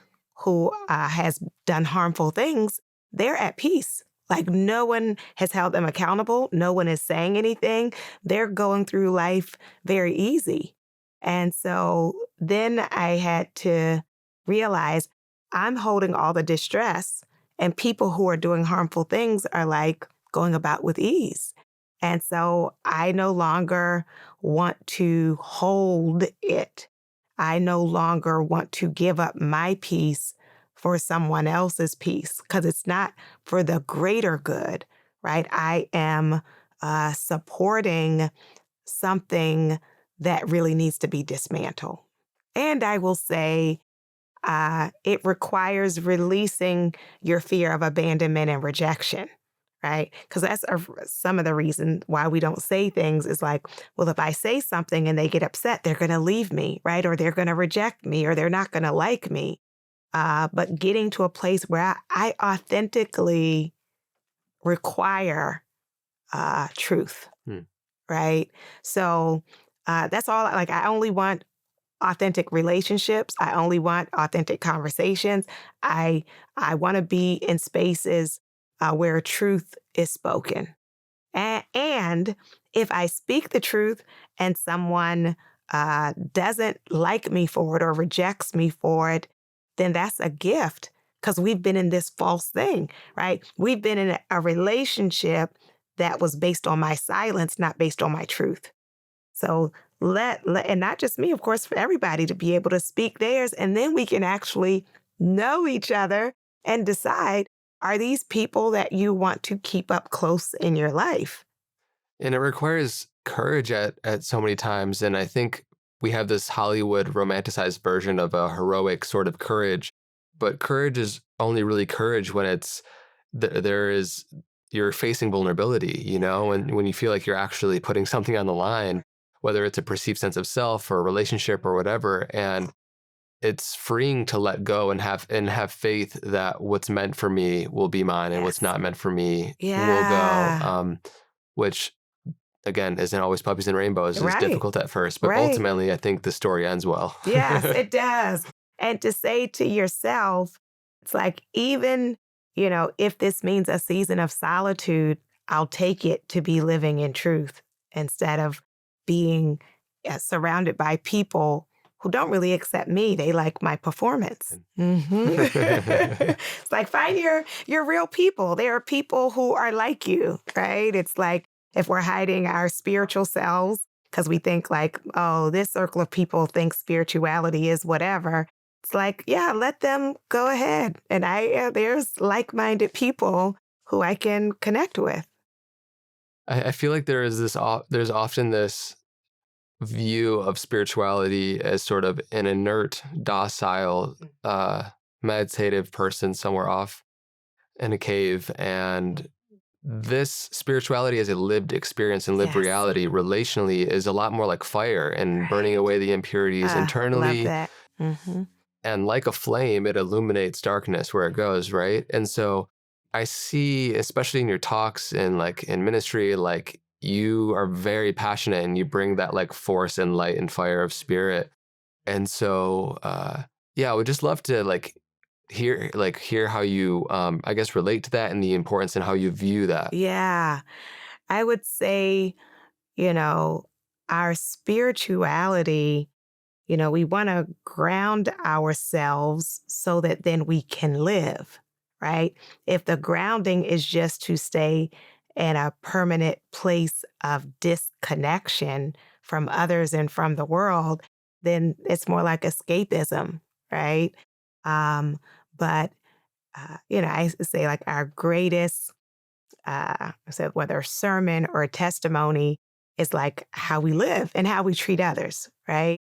who has done harmful things, they're at peace. Like no one has held them accountable. No one is saying anything. They're going through life very easy. And so then I had to realize I'm holding all the distress, and people who are doing harmful things are like going about with ease. And so I no longer want to hold it. I no longer want to give up my peace for someone else's peace because it's not for the greater good, right? I am supporting something that really needs to be dismantled. And I will say, it requires releasing your fear of abandonment and rejection, right? Because that's some of the reason why we don't say things is like, well, if I say something and they get upset, they're going to leave me, right? Or they're going to reject me, or they're not going to like me. But getting to a place where I authentically require truth, Hmm. right? So that's all. Like, I only want authentic relationships. I only want authentic conversations. I want to be in spaces where truth is spoken. And if I speak the truth and someone doesn't like me for it or rejects me for it, then that's a gift because we've been in this false thing, right? We've been in a relationship that was based on my silence, not based on my truth. So and not just me, of course, for everybody to be able to speak theirs. And then we can actually know each other and decide, are these people that you want to keep up close in your life? And it requires courage at so many times. And I think we have this Hollywood romanticized version of a heroic sort of courage, but courage is only really courage when there is you're facing vulnerability, and when you feel like you're actually putting something on the line, whether it's a perceived sense of self or a relationship or whatever. And it's freeing to let go and have faith that what's meant for me will be mine and what's Yes. not meant for me will go. Yeah. Which again, isn't always puppies and rainbows. It's Right. difficult at first, but Right. ultimately, I think the story ends well. Yes, it does. And to say to yourself, it's like, even, if this means a season of solitude, I'll take it to be living in truth instead of being surrounded by people who don't really accept me. They like my performance. It's like, find your real people. There are people who are like you, right? It's like, if we're hiding our spiritual selves because we think like, oh, this circle of people think spirituality is whatever. It's like, yeah, let them go ahead. And there's like-minded people who I can connect with. I feel like there's often this view of spirituality as sort of an inert, docile, meditative person somewhere off in a cave. And this spirituality as a lived experience and lived Yes. reality relationally is a lot more like fire and burning Right. away the impurities Love internally. that. And like a flame, it illuminates darkness where it goes, right? And so I see, especially in your talks and like in ministry, like you are very passionate and you bring that like force and light and fire of spirit. And so, yeah, I would just love to hear how you, I guess, relate to that and the importance and how you view that. Yeah. I would say, you know, our spirituality, we want to ground ourselves so that then we can live, right? If the grounding is just to stay in a permanent place of disconnection from others and from the world, then it's more like escapism, right? Um, but I say like our greatest so whether a sermon or a testimony is like how we live and how we treat others, right?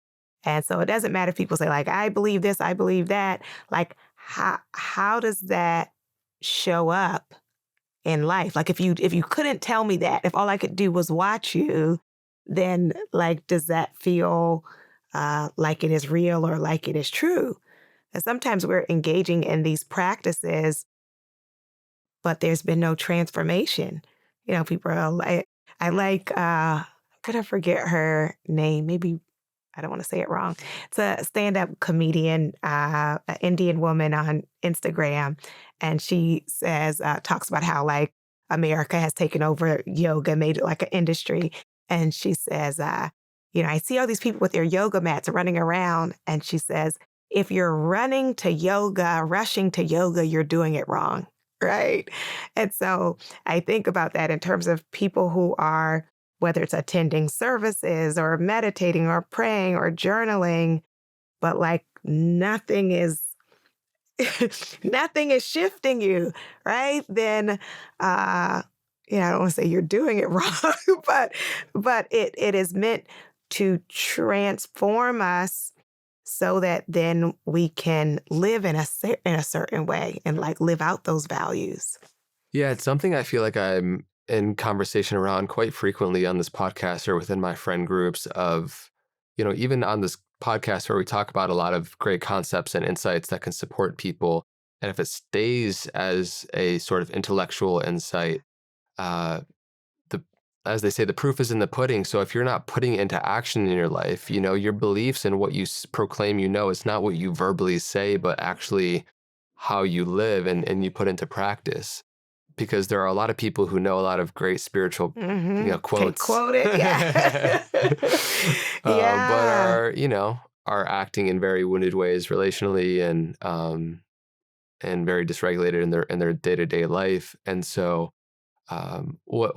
And so it doesn't matter if people say like, I believe this, I believe that. Like, how does that show up in life? Like, if you couldn't tell me that, if all I could do was watch you, then like, does that feel like it is real or like it is true? And sometimes we're engaging in these practices but there's been no transformation. People are like, I like, could I forget her name? Maybe I don't want to say it wrong. It's a stand-up comedian, an Indian woman on Instagram, and she says, talks about how like America has taken over yoga, made it like an industry, and she says, I see all these people with their yoga mats running around, and she says, if you're running to yoga, rushing to yoga, you're doing it wrong. Right. And so I think about that in terms of people who are, whether it's attending services or meditating or praying or journaling, but like nothing is nothing is shifting you, right? Then I don't want to say you're doing it wrong, but it is meant to transform us so that then we can live in a certain way and like live out those values. Yeah, it's something I feel like I'm in conversation around quite frequently on this podcast or within my friend groups of, even on this podcast where we talk about a lot of great concepts and insights that can support people. And if it stays as a sort of intellectual insight, uh, the as they say, the proof is in the pudding. So if you're not putting it into action in your life, your beliefs and what you proclaim, it's not what you verbally say, but actually how you live and you put into practice. Because there are a lot of people who know a lot of great spiritual, Can quotes, quote it. Yeah. but Yeah. are acting in very wounded ways relationally and very dysregulated in their day-to-day life. And so, what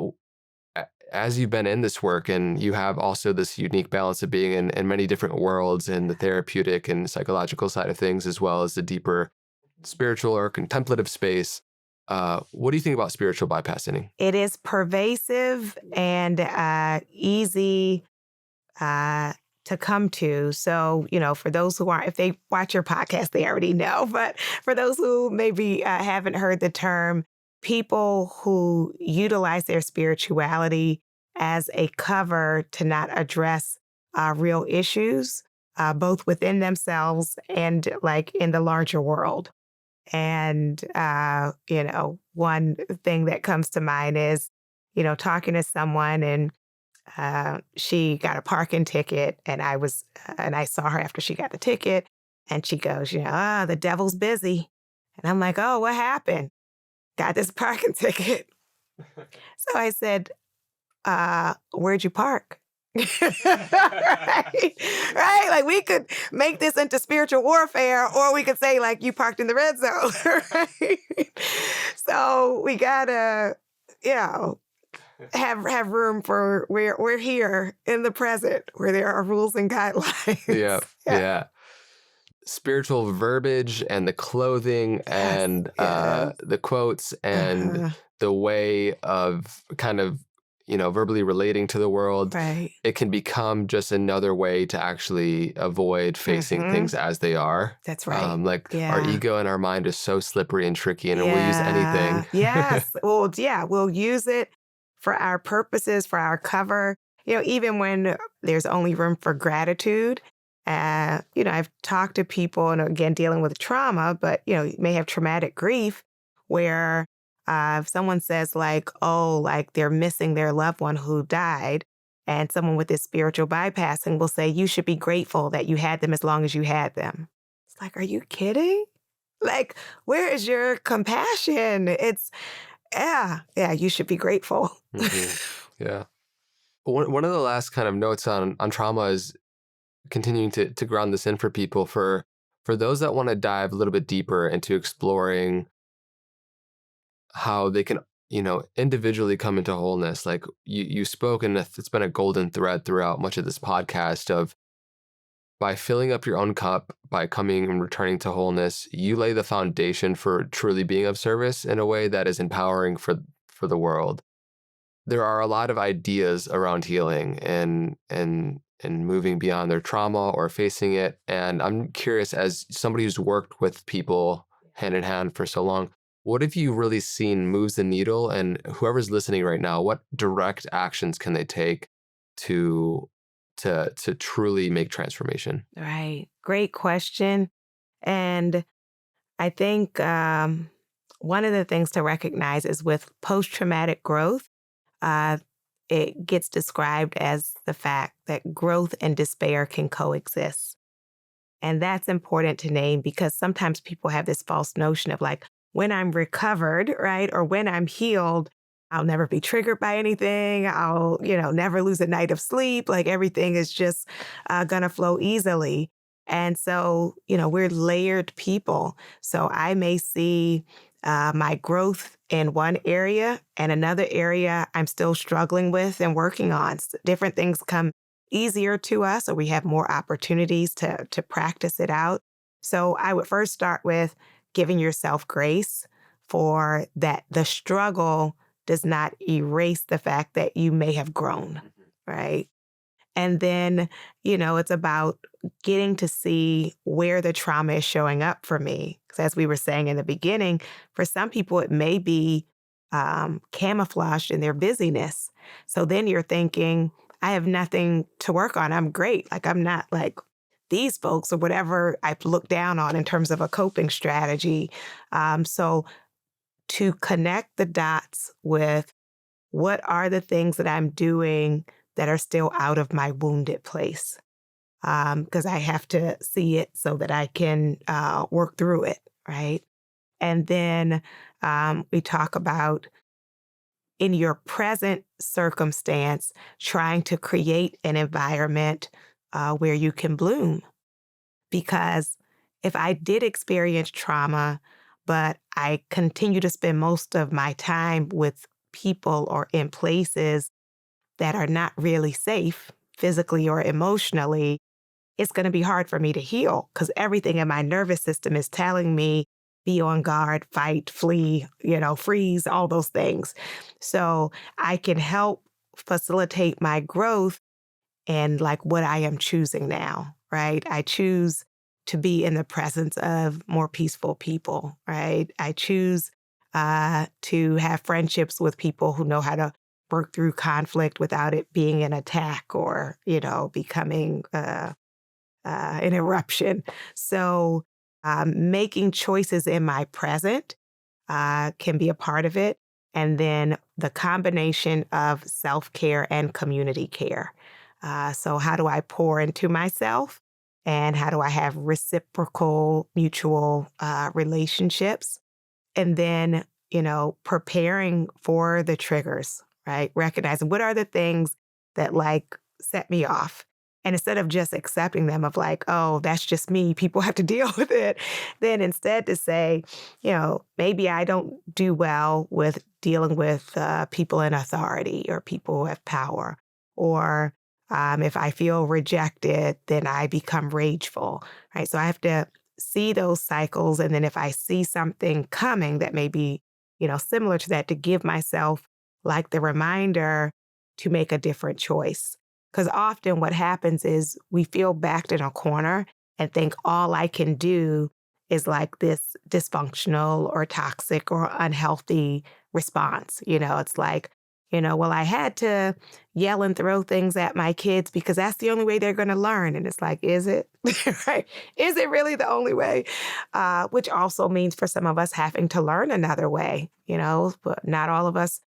as you've been in this work and you have also this unique balance of being in many different worlds in the therapeutic and psychological side of things, as well as the deeper spiritual or contemplative space. What do you think about spiritual bypassing? It is pervasive and easy to come to. So, for those who aren't, if they watch your podcast, they already know. But for those who maybe haven't heard the term, people who utilize their spirituality as a cover to not address real issues, both within themselves and like in the larger world. And, one thing that comes to mind is, talking to someone and She got a parking ticket, and I saw her after she got the ticket, and she goes, the devil's busy. And I'm like, oh, what happened? Got this parking ticket. So I said, where'd you park? Right? Right? Like we could make this into spiritual warfare, or we could say like you parked in the red zone. Right? So we gotta, you know, have room for we're here in the present where there are rules and guidelines. Yeah. Yeah. Yeah. Spiritual verbiage and the clothing Yes. and Yes. the quotes and Uh-huh. the way of kind of, verbally relating to the world, Right. it can become just another way to actually avoid facing Mm-hmm. things as they are. That's right. Like our Yeah. ego and our mind is so slippery and tricky, and we'll use Yeah. anything. Yes. Well, yeah, we'll use it for our purposes, for our cover. Even when there's only room for gratitude. I've talked to people, and again, dealing with trauma, but, you may have traumatic grief where if someone says, like, oh, like they're missing their loved one who died, and someone with this spiritual bypassing will say, you should be grateful that you had them as long as you had them. It's like, are you kidding? Like, where is your compassion? Yeah, you should be grateful. Hmm. Yeah. One of the last kind of notes on trauma is continuing to ground this in for people, for those that want to dive a little bit deeper into exploring how they can, individually come into wholeness. Like you spoke, and it's been a golden thread throughout much of this podcast of, by filling up your own cup, by coming and returning to wholeness, you lay the foundation for truly being of service in a way that is empowering for the world. There are a lot of ideas around healing and moving beyond their trauma or facing it. And I'm curious, as somebody who's worked with people hand in hand for so long, what have you really seen moves the needle? And whoever's listening right now, what direct actions can they take to to truly make transformation? Right. Great question. And I think one of the things to recognize is with post traumatic growth, uh, it gets described as the fact that growth and despair can coexist. And that's important to name because sometimes people have this false notion of like, when I'm recovered, right, or when I'm healed, I'll never be triggered by anything. I'll, never lose a night of sleep. Like everything is just going to flow easily. And so, we're layered people. So I may see my growth in one area and another area I'm still struggling with and working on. Different things come easier to us, or we have more opportunities to practice it out. So I would first start with giving yourself grace for that. The struggle does not erase the fact that you may have grown, right? And then, it's about getting to see where the trauma is showing up for me. Because as we were saying in the beginning, for some people, it may be camouflaged in their busyness. So then you're thinking, I have nothing to work on. I'm great. Like, I'm not like these folks or whatever I've looked down on in terms of a coping strategy. So to connect the dots with what are the things that I'm doing that are still out of my wounded place? Because I have to see it so that I can work through it, right? And then we talk about in your present circumstance, trying to create an environment where you can bloom. Because if I did experience trauma, but I continue to spend most of my time with people or in places that are not really safe, physically or emotionally, it's going to be hard for me to heal because everything in my nervous system is telling me be on guard, fight, flee, freeze, all those things. So I can help facilitate my growth and like what I am choosing now, right? I choose to be in the presence of more peaceful people, right? I choose to have friendships with people who know how to work through conflict without it being an attack or, becoming an eruption. So making choices in my present can be a part of it. and then the combination of self-care and community care. So how do I pour into myself? And how do I have reciprocal, mutual relationships? And then, preparing for the triggers, right? Recognizing what are the things that like set me off. And instead of just accepting them of like, oh, that's just me, people have to deal with it, then instead to say, maybe I don't do well with dealing with people in authority or people who have power. Or if I feel rejected, then I become rageful, right? So I have to see those cycles. And then if I see something coming that may be, similar to that, to give myself like the reminder to make a different choice. Because often what happens is we feel backed in a corner and think all I can do is like this dysfunctional or toxic or unhealthy response. It's like, well, I had to yell and throw things at my kids because that's the only way they're going to learn. And it's like, is it? Right? Is it really the only way? Which also means for some of us having to learn another way, but not all of us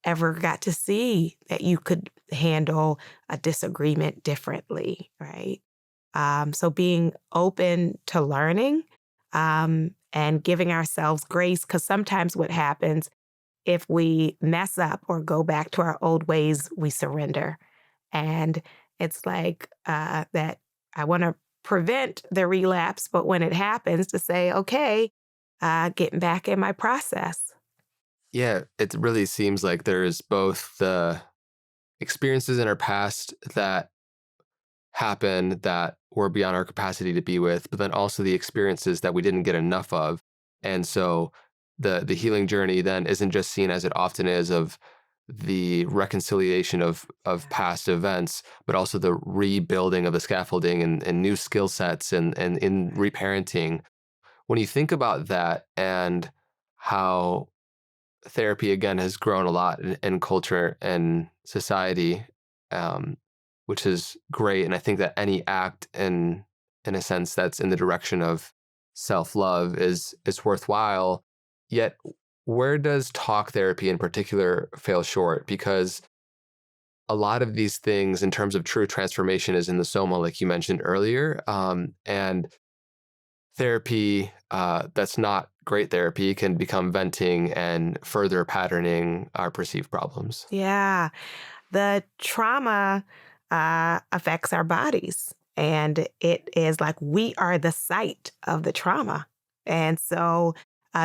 ever got to see that you could handle a disagreement differently, right? So being open to learning and giving ourselves grace, because sometimes what happens if we mess up or go back to our old ways, we surrender. And it's like that I want to prevent the relapse, but when it happens, to say, okay, getting back in my process. Yeah, it really seems like there's both the experiences in our past that happened that were beyond our capacity to be with, but then also the experiences that we didn't get enough of. And so the healing journey then isn't just seen as it often is of the reconciliation of past events, but also the rebuilding of the scaffolding and new skill sets and in reparenting. When you think about that and how therapy again has grown a lot in culture and society, um, which is great. And I think that any act in a sense that's in the direction of self-love is worthwhile. Yet where does talk therapy in particular fail short? Because a lot of these things in terms of true transformation is in the soma, like you mentioned earlier. And therapy that's not great therapy can become venting and further patterning our perceived problems. Yeah. The trauma affects our bodies, and it is like we are the site of the trauma. And so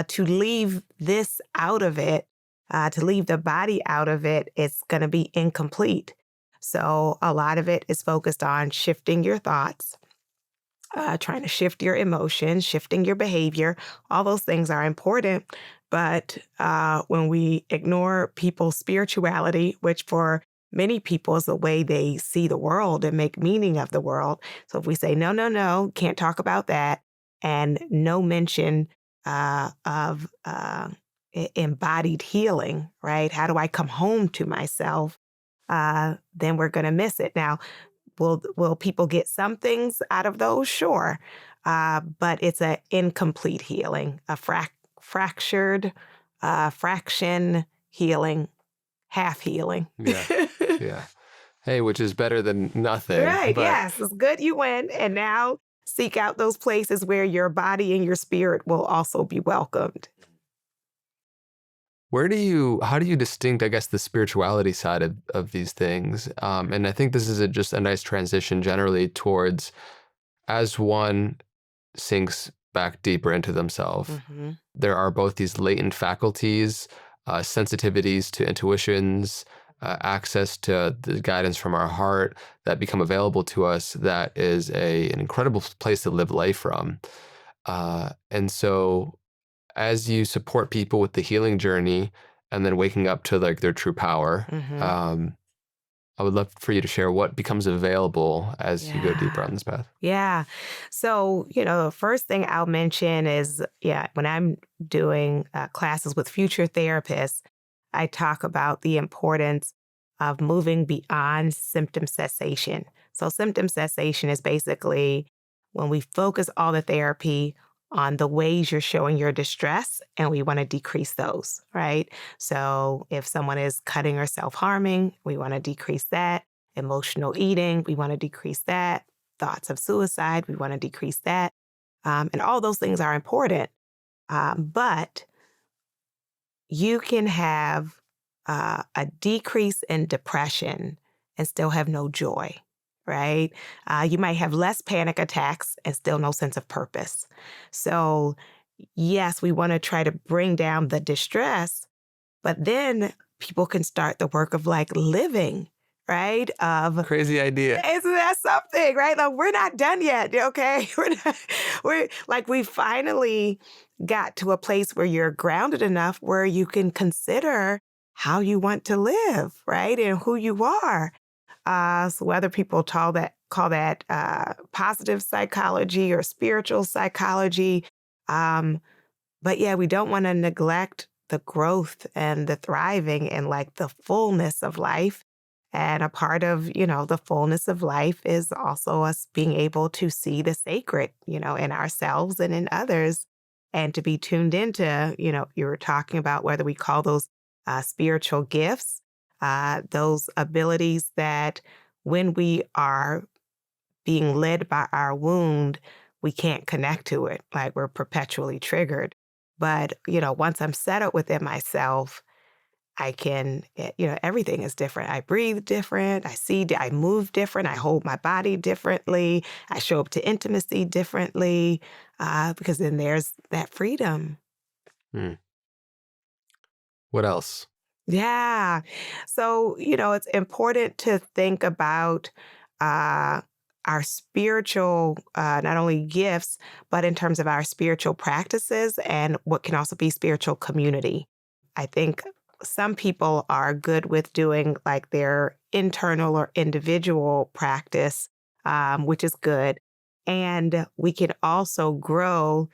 to leave this out of it, to leave the body out of it, it's going to be incomplete. So a lot of it is focused on shifting your thoughts, trying to shift your emotions, shifting your behavior. All those things are important. But when we ignore people's spirituality, which for many people is the way they see the world and make meaning of the world. So if we say, no, no, no, can't talk about that, and no mention of embodied healing, right? How do I come home to myself? Then we're going to miss it. Now, will people get some things out of those? Sure. But it's an incomplete healing, a fractured, fraction healing, half healing. Yeah. Yeah. Hey, which is better than nothing. Right. But Yes. It's good you win. And now seek out those places where your body and your spirit will also be welcomed. how do you distinct, I guess, the spirituality side of these things? And I think this is just a nice transition generally towards as one sinks back deeper into themselves, Hmm. there are both these latent faculties, sensitivities to intuitions, access to the guidance from our heart that become available to us. That is an incredible place to live life from. And so, as you support people with the healing journey and then waking up to like their true power, Hmm. um, I would love for you to share what becomes available as you go deeper Yeah. on this path. Yeah. So, the first thing I'll mention is, when I'm doing classes with future therapists, I talk about the importance of moving beyond symptom cessation. So, symptom cessation is basically when we focus all the therapy on the ways you're showing your distress, and we want to decrease those, right? So if someone is cutting or self-harming, we want to decrease that. Emotional eating, we want to decrease that. Thoughts of suicide, we want to decrease that. And all those things are important. But you can have a decrease in depression and still have no joy, right? You might have less panic attacks and still no sense of purpose. So, yes, we want to try to bring down the distress, but then people can start the work of like living, right? Of Crazy idea. isn't that something, right? Like we're not done yet, okay? We're like we finally got to a place where you're grounded enough where you can consider how you want to live, right? And who you are. So whether people call that positive psychology or spiritual psychology, um, but yeah, we don't want to neglect the growth and the thriving and like the fullness of life. And a part of, the fullness of life is also us being able to see the sacred, in ourselves and in others, and to be tuned into, you were talking about whether we call those spiritual gifts, those abilities that when we are being led by our wound, we can't connect to it. Like we're perpetually triggered. But, once I'm settled within myself, I can, everything is different. I breathe different. I move different. I hold my body differently. I show up to intimacy differently because then there's that freedom. Hmm. What else? Yeah. So, it's important to think about uh, our spiritual, not only gifts, but in terms of our spiritual practices and what can also be spiritual community. I think some people are good with doing like their internal or individual practice, which is good. And we can also grow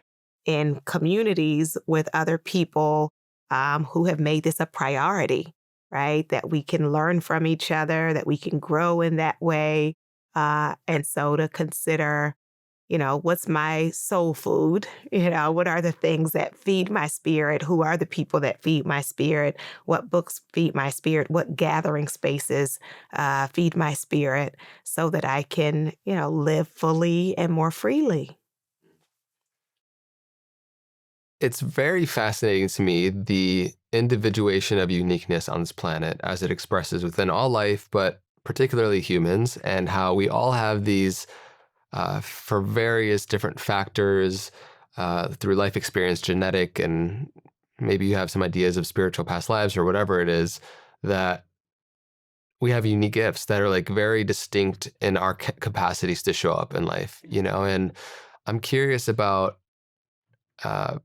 in communities with other people who have made this a priority, right? That we can learn from each other, that we can grow in that way. And so to consider, what's my soul food? What are the things that feed my spirit? Who are the people that feed my spirit? What books feed my spirit? What gathering spaces feed my spirit so that I can, live fully and more freely? It's very fascinating to me, the individuation of uniqueness on this planet as it expresses within all life, but particularly humans, and how we all have these, for various different factors, through life experience, genetic, and maybe you have some ideas of spiritual past lives or whatever it is, that we have unique gifts that are like very distinct in our capacities to show up in life, and I'm curious about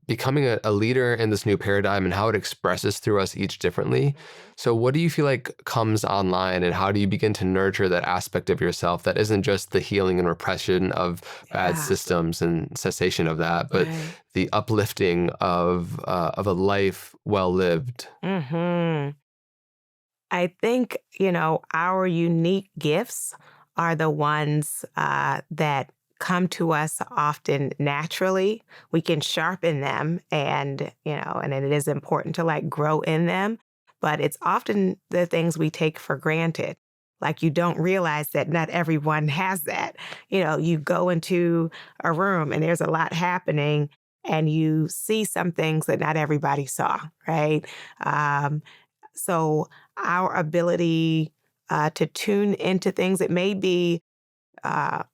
becoming a leader in this new paradigm and how it expresses through us each differently. So, what do you feel like comes online, and how do you begin to nurture that aspect of yourself that isn't just the healing and repression of bad Yeah, systems and cessation of that, but right. the uplifting of a life well lived? Hmm. I think, our unique gifts are the ones that come to us often naturally. We can sharpen them and it is important to like grow in them, but it's often the things we take for granted. Like you don't realize that not everyone has that. You go into a room and there's a lot happening and you see some things that not everybody saw, right? Um, so our ability to tune into things, it may be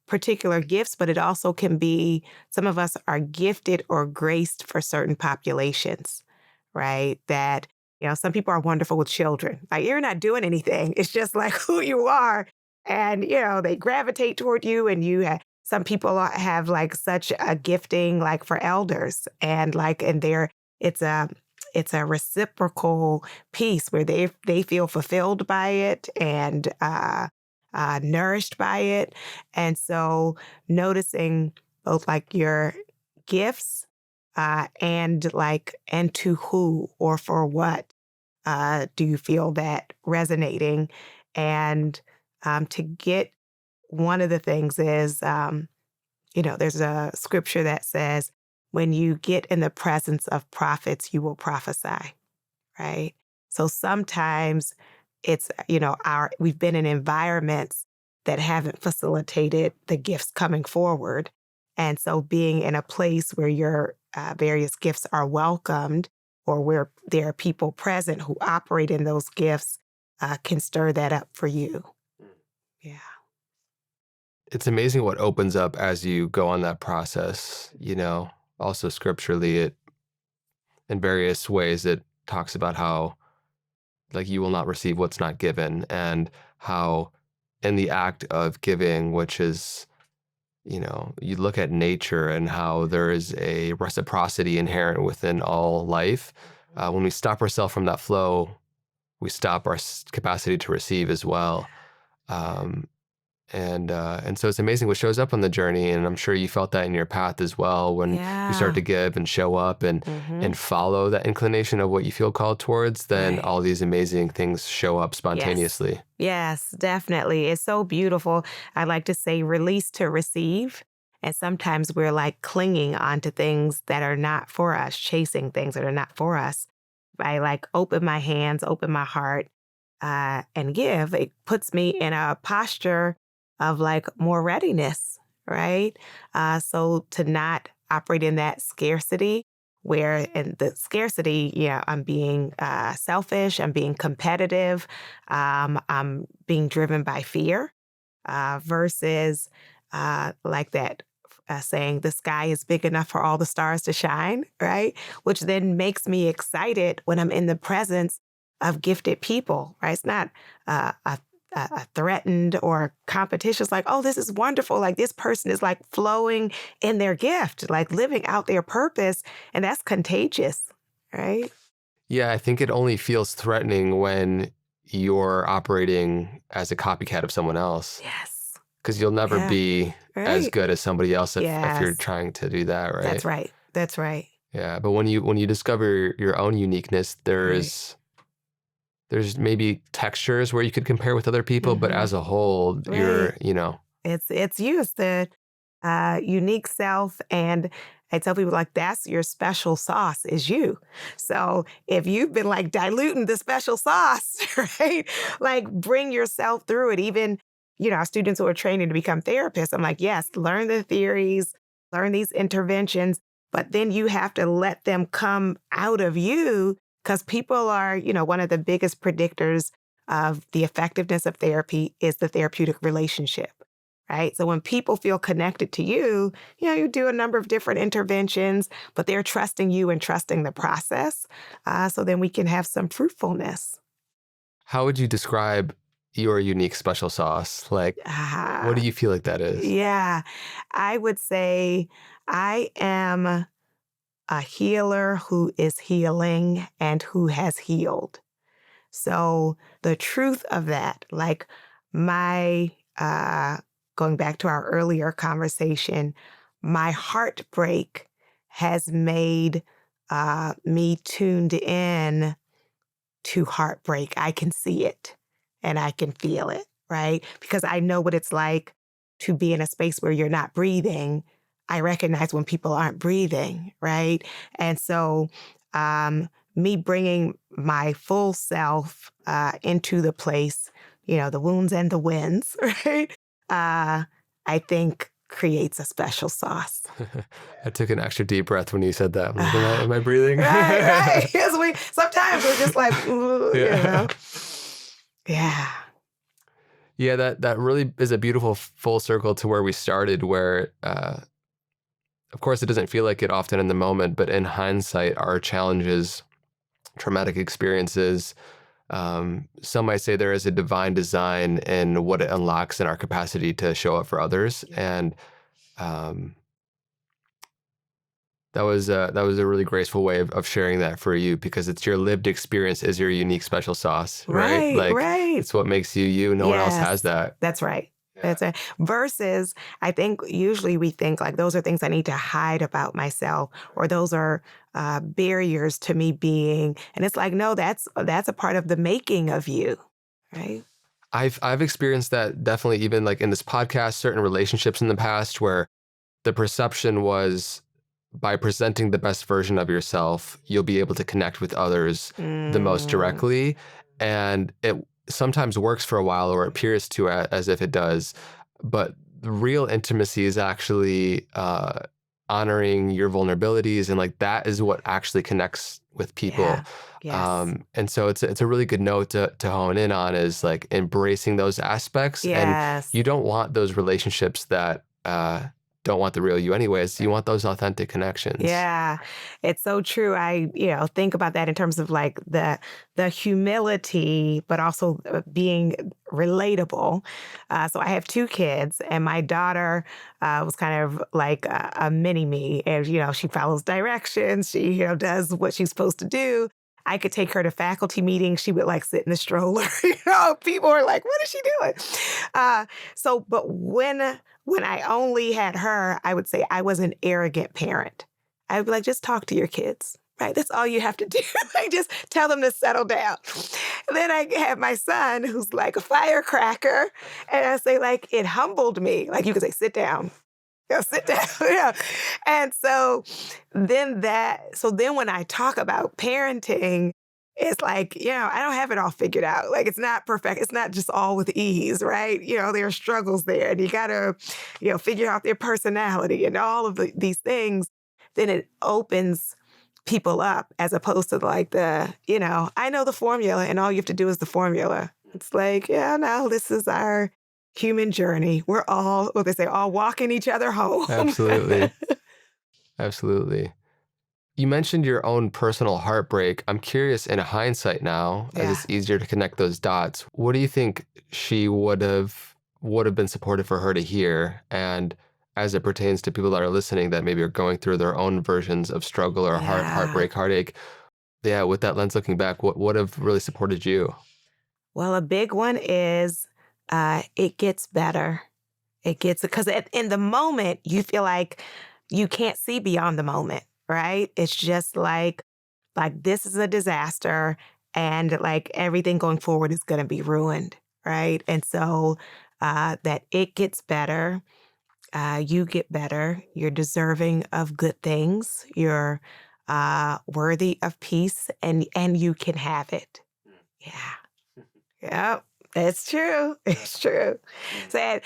particular gifts, but it also can be some of us are gifted or graced for certain populations, right? That, some people are wonderful with children. Like you're not doing anything. It's just like who you are. And, they gravitate toward you and some people have like such a gifting like for elders and like, and it's a, it's a reciprocal piece where they feel fulfilled by it and nourished by it. And so noticing both like your gifts and to who or for what do you feel that resonating? And to get one of the things is, there's a scripture that says, when you get in the presence of prophets, you will prophesy, right? So sometimes it's, we've been in environments that haven't facilitated the gifts coming forward. And so being in a place where your various gifts are welcomed, or where there are people present who operate in those gifts, can stir that up for you. Yeah. It's amazing what opens up as you go on that process, Also scripturally, it in various ways it talks about how like you will not receive what's not given, and how in the act of giving, which is, you look at nature and how there is a reciprocity inherent within all life. When we stop ourselves from that flow, we stop our capacity to receive as well. And so it's amazing what shows up on the journey, and I'm sure you felt that in your path as well when you start Yeah. to give and show up and Mm-hmm. follow that inclination of what you feel called towards. Then Right. all these amazing things show up Yes. spontaneously. Yes, definitely. It's so beautiful. I like to say release to receive. And sometimes we're like clinging onto things that are not for us, chasing things that are not for us. I like open my hands, open my heart, and give. It puts me in a posture of like more readiness, right? So to not operate in that scarcity, where in the scarcity, I'm being selfish, I'm being competitive, I'm being driven by fear, versus like that saying, the sky is big enough for all the stars to shine, right? Which then makes me excited when I'm in the presence of gifted people, right? It's not a threatened or competition. It's like, oh, this is wonderful. Like this person is like flowing in their gift, like living out their purpose. And that's contagious, right? Yeah, I think it only feels threatening when you're operating as a copycat of someone else, Yes. because you'll never Yeah. be as Right. good as somebody else if you're Yes. trying to do that, That's right? right. That's right. Yeah, but when you discover your own uniqueness, Right. there's maybe textures where you could compare with other people, but Mm-hmm. as a whole, Right. you're. It's you. It's the unique self. And I tell people like that's your special sauce is you. So if you've been like diluting the special sauce, right? Like bring yourself through it. Even, our students who are training to become therapists, I'm like, yes, learn the theories, learn these interventions, but then you have to let them come out of you, because people are, one of the biggest predictors of the effectiveness of therapy is the therapeutic relationship. Right. So when people feel connected to you, you do a number of different interventions, but they're trusting you and trusting the process. So then we can have some fruitfulness. How would you describe your unique special sauce? Like, what do Ah, you feel like that is? yeah. I would say I am a healer who is healing and who has healed. So the truth of that, like my, going back to our earlier conversation, my heartbreak has made me tuned in to heartbreak. I can see it and I can feel it, right? Because I know what it's like to be in a space where you're not breathing. I recognize when people aren't breathing, right? And so, me bringing my full self into the place, the wounds and the wins, right? I think creates a special sauce. I took an extra deep breath when you said that. I'm like, am I breathing? Right, right. Yes, sometimes we're just like, Yeah. Yeah. Yeah, that really is a beautiful full circle to where we started, where, of course, it doesn't feel like it often in the moment, but in hindsight, our challenges, traumatic experiences, some might say there is a divine design in what it unlocks in our capacity to show up for others. And um, that was a really graceful way of sharing that for you, because it's your lived experience is your unique special sauce, right? Right, Like right. it's what makes you you. No one else has Yes, that. that's right. Yeah. That's it. Versus, I think usually we think like those are things I need to hide about myself, or those are barriers to me being. And it's like, no, that's a part of the making of you, right? I've experienced that definitely, even like in this podcast, certain relationships in the past where the perception was by presenting the best version of yourself, you'll be able to connect with others the most Mm, directly. And it sometimes works for a while, or appears to as if it does. But the real intimacy is actually honoring your vulnerabilities. And like that is what actually connects with yeah. people. Yes. And so it's a really good note to hone in on, is like embracing those aspects. And Yes. you don't want those relationships that don't want the real you anyways. You want those authentic connections. Yeah, it's so true. I think about that in terms of like the humility, but also being relatable. So I have two kids, and my daughter was kind of like a mini me, and she follows directions. She does what she's supposed to do. I could take her to faculty meetings. She would like sit in the stroller. People are like, "What is she doing?" But when I only had her, I would say I was an arrogant parent. I would be like, just talk to your kids, right? That's all you have to do. Like, just tell them to settle down. And then I have my son who's like a firecracker. And I say, like, it humbled me. Like, you could say, sit down. Sit down. Yeah. And so then when I talk about parenting, it's like, I don't have it all figured out. Like, it's not perfect. It's not just all with ease, right? There are struggles there, and you got to, figure out their personality and all of these things. Then it opens people up as opposed to like I know the formula and all you have to do is the formula. It's like, yeah, no, this is our human journey. We're all, what they say, all walking each other home. Absolutely. Absolutely. You mentioned your own personal heartbreak. I'm curious, in hindsight now, as Yeah. it's easier to connect those dots, what do you think she would have been supportive for her to hear? And as it pertains to people that are listening that maybe are going through their own versions of struggle or Yeah. heartbreak, heartache, yeah, with that lens looking back, what would have really supported you? Well, a big one is it gets better. It gets, because in the moment, you feel like you can't see beyond the moment, right? It's just like this is a disaster, and like everything going forward is going to be ruined, right? And so that it gets better, you get better, you're deserving of good things, you're worthy of peace, and you can have it. Yeah. Yep. It's true. It's true. So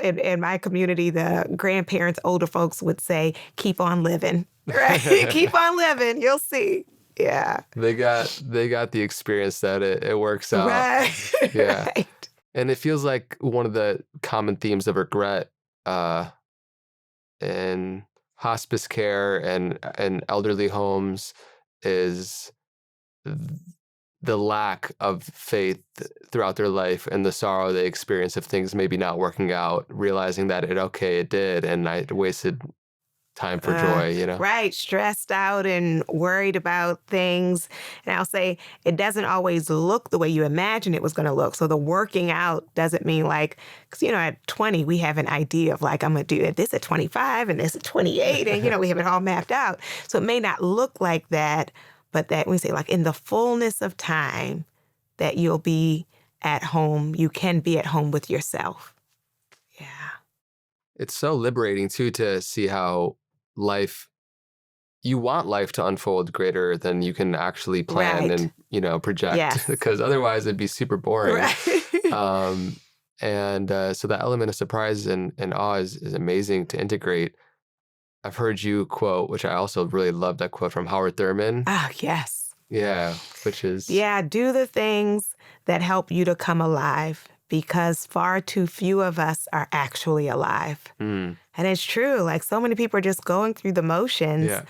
in my community, the grandparents, older folks would say, keep on living, right? Keep on living. You'll see. Yeah. They got the experience that it works out. Right. Yeah. Right. And it feels like one of the common themes of regret uh, in hospice care and elderly homes is th- the lack of faith throughout their life, and the sorrow they experience of things maybe not working out, realizing that it did, and I wasted time for Uh, joy. right. Stressed out and worried about things. And I'll say it doesn't always look the way you imagine it was going to look. So the working out doesn't mean like, because, at 20, we have an idea of like, I'm going to do this at 25 and this at 28. And, we have it all mapped out. So it may not look like that, but that we say like in the fullness of time that you'll be at home, you can be at home with yourself. Yeah. It's so liberating too to see how life you want life to unfold greater than you can actually plan Right. and project, Yes. because otherwise it'd be super boring. Right. um, and so that element of surprise and awe is amazing to integrate. I've heard you quote, which I also really love, that quote from Howard Thurman. Ah, yes. Yeah, which is Yeah, do the things that help you to come alive, because far too few of us are actually alive. mm, And it's true. Like, so many people are just going through the motions. yeah.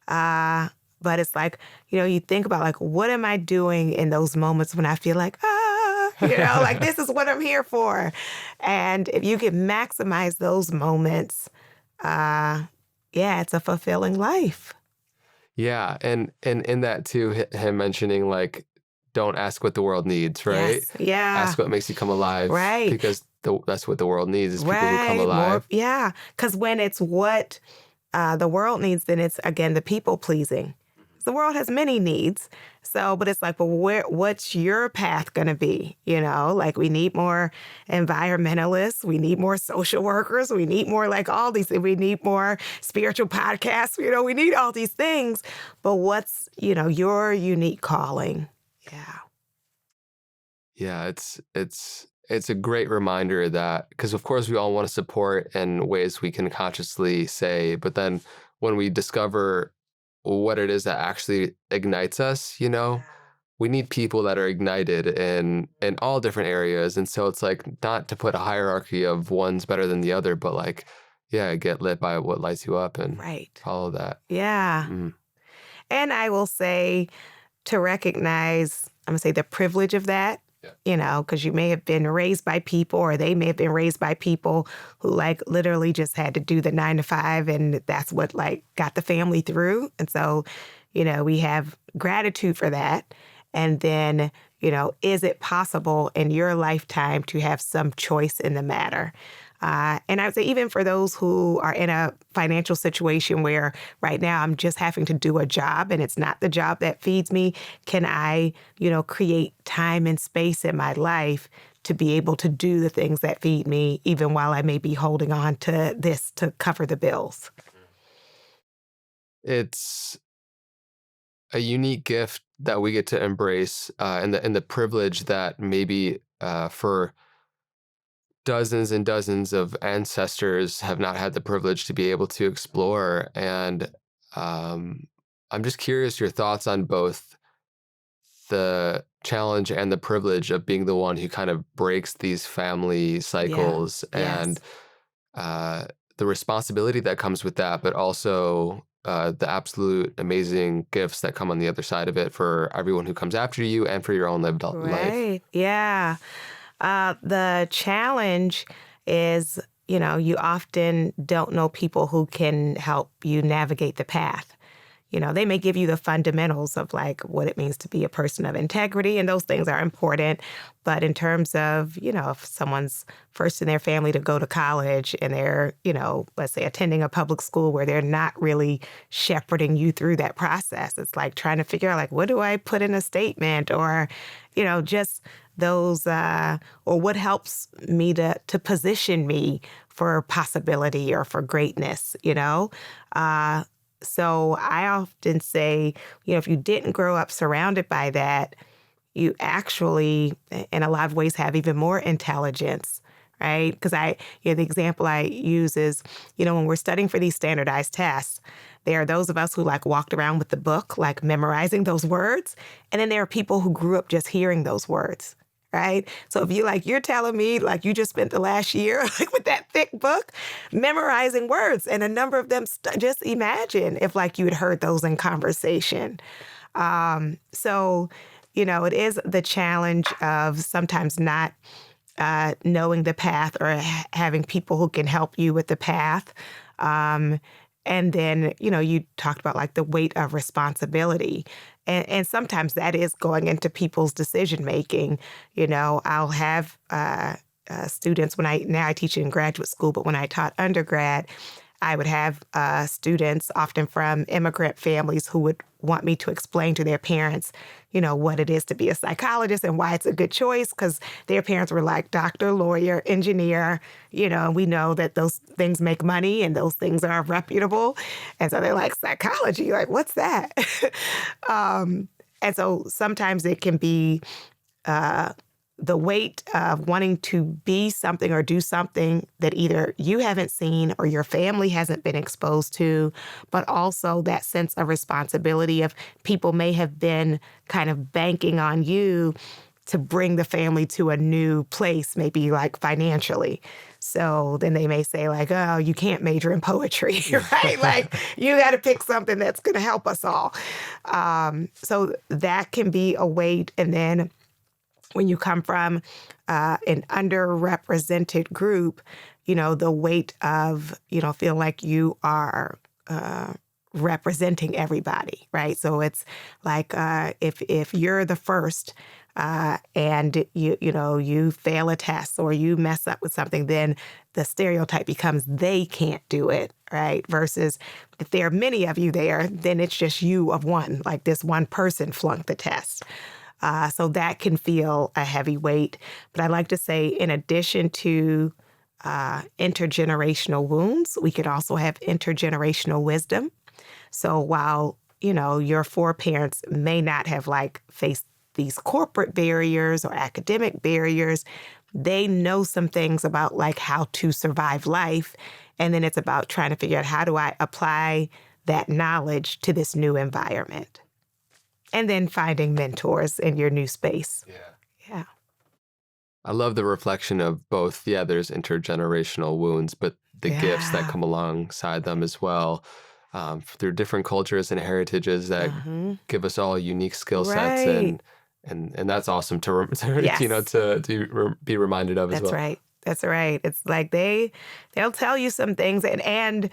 Uh, but it's like, you think about like, what am I doing in those moments when I feel like, like this is what I'm here for. And if you can maximize those moments, yeah, it's a fulfilling life. Yeah, and in that too, him mentioning like, don't ask what the world needs, right? Yes. Yeah. Ask what makes you come alive, Right. because that's what the world needs, is people who come Right. More. alive. Yeah. Because when it's what the world needs, then it's again the people pleasing. It's The world has many needs. So, but it's like, well, what's your path going to be? Like we need more environmentalists. We need more social workers. We need more like all these, we need more spiritual podcasts. We need all these things. But what's, your unique calling? Yeah. Yeah, it's a great reminder that, because of course we all want to support in ways we can consciously say, but then when we discover what it is that actually ignites us, we need people that are ignited in all different areas. And so it's like not to put a hierarchy of one's better than the other, but like, yeah, get lit by what lights you up and Right. follow that. Yeah. Mm. And I will say to recognize, I'm going to say the privilege of that, because you may have been raised by people or they may have been raised by people who like literally just had to do the 9 to 5 and that's what like got the family through. And so, we have gratitude for that. And then, is it possible in your lifetime to have some choice in the matter? And I would say even for those who are in a financial situation where right now I'm just having to do a job and it's not the job that feeds me, can I, create time and space in my life to be able to do the things that feed me, even while I may be holding on to this to cover the bills? It's a unique gift that we get to embrace, and the privilege that maybe for dozens and dozens of ancestors have not had the privilege to be able to explore. And um, I'm just curious your thoughts on both the challenge and the privilege of being the one who kind of breaks these family Yeah. cycles and Yes. uh, the responsibility that comes with that, but also the absolute amazing gifts that come on the other side of it for everyone who comes after you and for your own lived life. Right. Yeah. The challenge is, you often don't know people who can help you navigate the path. They may give you the fundamentals of like what it means to be a person of integrity, and those things are important. But in terms of, if someone's first in their family to go to college and they're, let's say attending a public school where they're not really shepherding you through that process, it's like trying to figure out like, what do I put in a statement or, just those, or what helps me to position me for possibility or for greatness. So I often say, if you didn't grow up surrounded by that, you actually, in a lot of ways, have even more intelligence, right? Because the example I use is, when we're studying for these standardized tests, there are those of us who like walked around with the book, like memorizing those words. And then there are people who grew up just hearing those words. Right. So if you're telling me like you just spent the last year like with that thick book memorizing words and a number of them, just imagine if like you had heard those in conversation. So, it is the challenge of sometimes not knowing the path or having people who can help you with the path. And then, you talked about like the weight of responsibility. And sometimes that is going into people's decision making. I'll have students now I teach in graduate school, but when I taught undergrad, I would have students often from immigrant families who would want me to explain to their parents, what it is to be a psychologist and why it's a good choice, because their parents were like doctor, lawyer, engineer, and we know that those things make money and those things are reputable. And so they're like, psychology, like, what's that? And so sometimes it can be the weight of wanting to be something or do something that either you haven't seen or your family hasn't been exposed to, but also that sense of responsibility of people may have been kind of banking on you to bring the family to a new place, maybe like financially. So then they may say like, oh, you can't major in poetry, right? Like you got to pick something that's going to help us all. So that can be a weight. And then when you come from an underrepresented group, the weight of, feeling like you are representing everybody, right? So it's like if you're the first and you fail a test or you mess up with something, then the stereotype becomes they can't do it, right? Versus if there are many of you there, then it's just you of one, like this one person flunked the test. So that can feel a heavy weight. But I like to say, in addition to intergenerational wounds, we could also have intergenerational wisdom. So while, your foreparents may not have like faced these corporate barriers or academic barriers, they know some things about like how to survive life. And then it's about trying to figure out, how do I apply that knowledge to this new environment? And then finding mentors in your new space. Yeah. Yeah. I love the reflection of both, there's intergenerational wounds, but the gifts that Yeah. come alongside them as well, through different cultures and heritages that give us all unique skill sets, Right. and that's awesome to Yes. be reminded of as That's well. right. That's right. It's like they'll tell you some things, and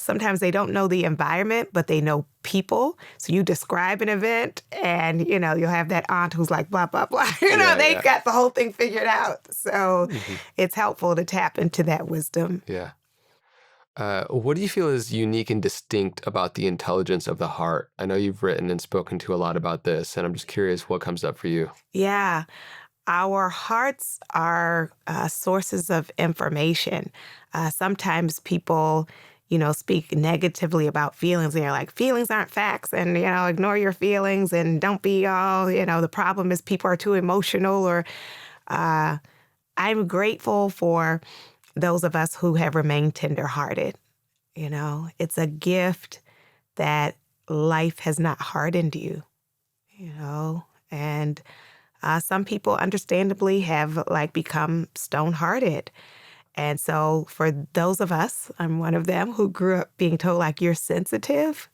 sometimes they don't know the environment, but they know people. So you describe an event, and you'll have that aunt who's like blah blah blah. Yeah, They yeah. got the whole thing figured out. So Mhm. it's helpful to tap into that wisdom. Yeah. What do you feel is unique and distinct about the intelligence of the heart? I know you've written and spoken to a lot about this, and I'm just curious what comes up for you. Yeah. Our hearts are sources of information. Sometimes people, speak negatively about feelings, and they're like, feelings aren't facts, and, ignore your feelings and don't be all, the problem is people are too emotional. Or uh, I'm grateful for those of us who have remained tenderhearted. It's a gift that life has not hardened you, and some people understandably have like become stone-hearted. And so for those of us, I'm one of them, who grew up being told like, you're sensitive.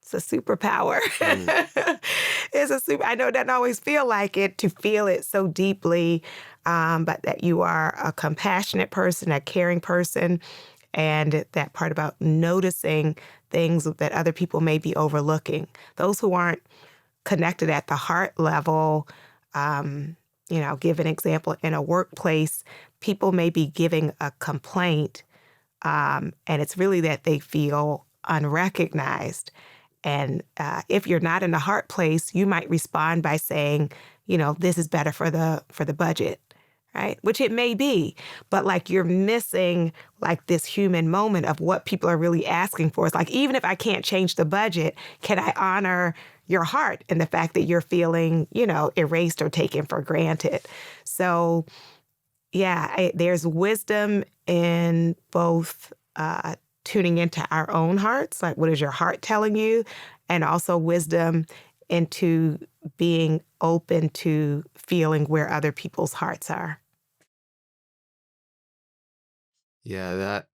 It's a superpower. Mm, I know it doesn't always feel like it, to feel it so deeply, but that you are a compassionate person, a caring person, and that part about noticing things that other people may be overlooking. Those who aren't connected at the heart level, give an example in a workplace, people may be giving a complaint, and it's really that they feel unrecognized. And if you're not in the heart place, you might respond by saying, this is better for the budget, right? Which it may be, but like you're missing like this human moment of what people are really asking for. It's like, even if I can't change the budget, can I honor your heart and the fact that you're feeling, erased or taken for granted? So yeah, there's wisdom in both tuning into our own hearts, like what is your heart telling you, and also wisdom into being open to feeling where other people's hearts are. yeah, that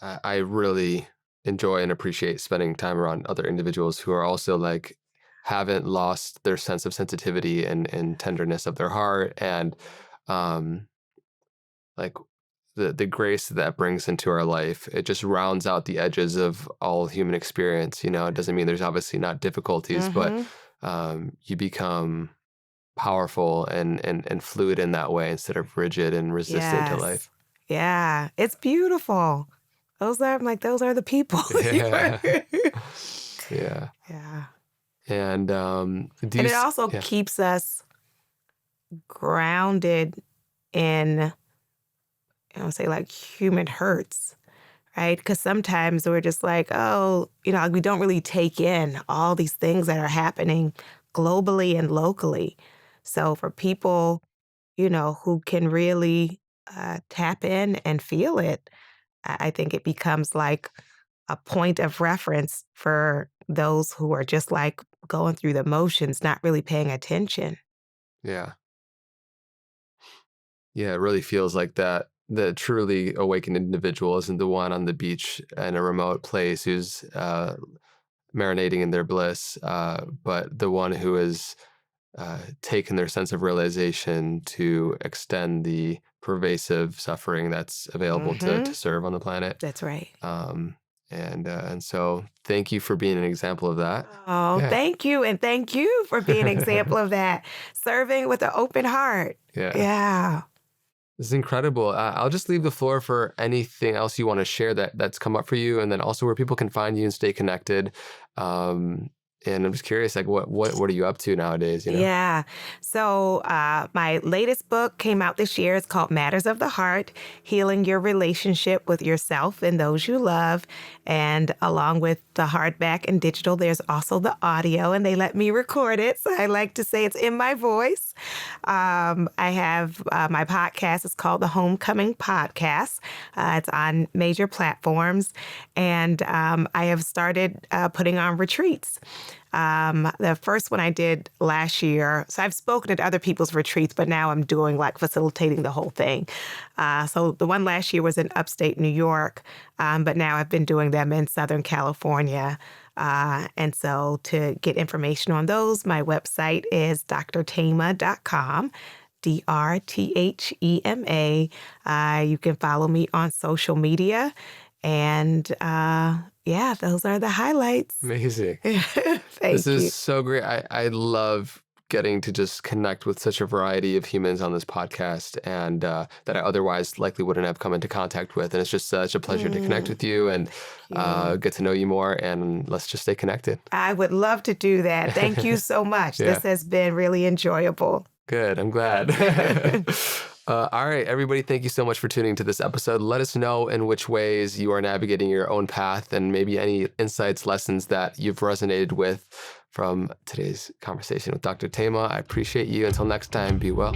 I really enjoy and appreciate spending time around other individuals who are also like haven't lost their sense of sensitivity and tenderness of their heart, and um like the grace that brings into our life. It just rounds out the edges of all human experience. It doesn't mean there's obviously not difficulties, but Mm-hmm. you become powerful and fluid in that way instead of rigid and resistant to Yes. life. Yeah. It's beautiful. Those are the people. Yeah. Yeah. Yeah. And And it also yeah. keeps us grounded in, say like human hurts, right? Because sometimes we're just like, oh, like we don't really take in all these things that are happening globally and locally. So for people, who can really tap in and feel it, I think it becomes like a point of reference for those who are just like going through the motions, not really paying attention. Yeah. Yeah, it really feels like that. The truly awakened individual isn't the one on the beach in a remote place who's marinating in their bliss, but the one who has taken their sense of realization to extend the pervasive suffering that's available to Hmm. serve on the planet. That's right. Um, And so thank you for being an example of that. Oh, Yeah. thank you. And thank you for being an example of that. Serving with an open heart. Yeah. Yeah. This is incredible. I'll just leave the floor for anything else you want to share that's come up for you, and then also where people can find you and stay connected. Um, and I'm just curious, like, what are you up to nowadays? Yeah. So my latest book came out this year. It's called Matters of the Heart, Healing Your Relationship with Yourself and Those You Love. And along with the hardback and digital, there's also the audio, and they let me record it. So I like to say it's in my voice. I have my podcast. It's called the Homecoming Podcast. It's on major platforms. And I have started putting on retreats. The first one I did last year, so I've spoken at other people's retreats, but now I'm doing like facilitating the whole thing. So the one last year was in upstate New York, but now I've been doing them in Southern California. And so to get information on those, my website is drthema.com. DRTHEMA. You can follow me on social media. And yeah, those are the highlights. Amazing. Thank This you. is so great. I love getting to just connect with such a variety of humans on this podcast, and that I otherwise likely wouldn't have come into contact with. And it's just such a pleasure to connect with you and get to know you more. And let's just stay connected. I would love to do that. Thank you so much. Yeah. This has been really enjoyable. Good. I'm glad. All right, everybody, thank you so much for tuning to this episode. Let us know in which ways you are navigating your own path and maybe any insights, lessons that you've resonated with from today's conversation with Dr. Thema. I appreciate you. Until next time, be well.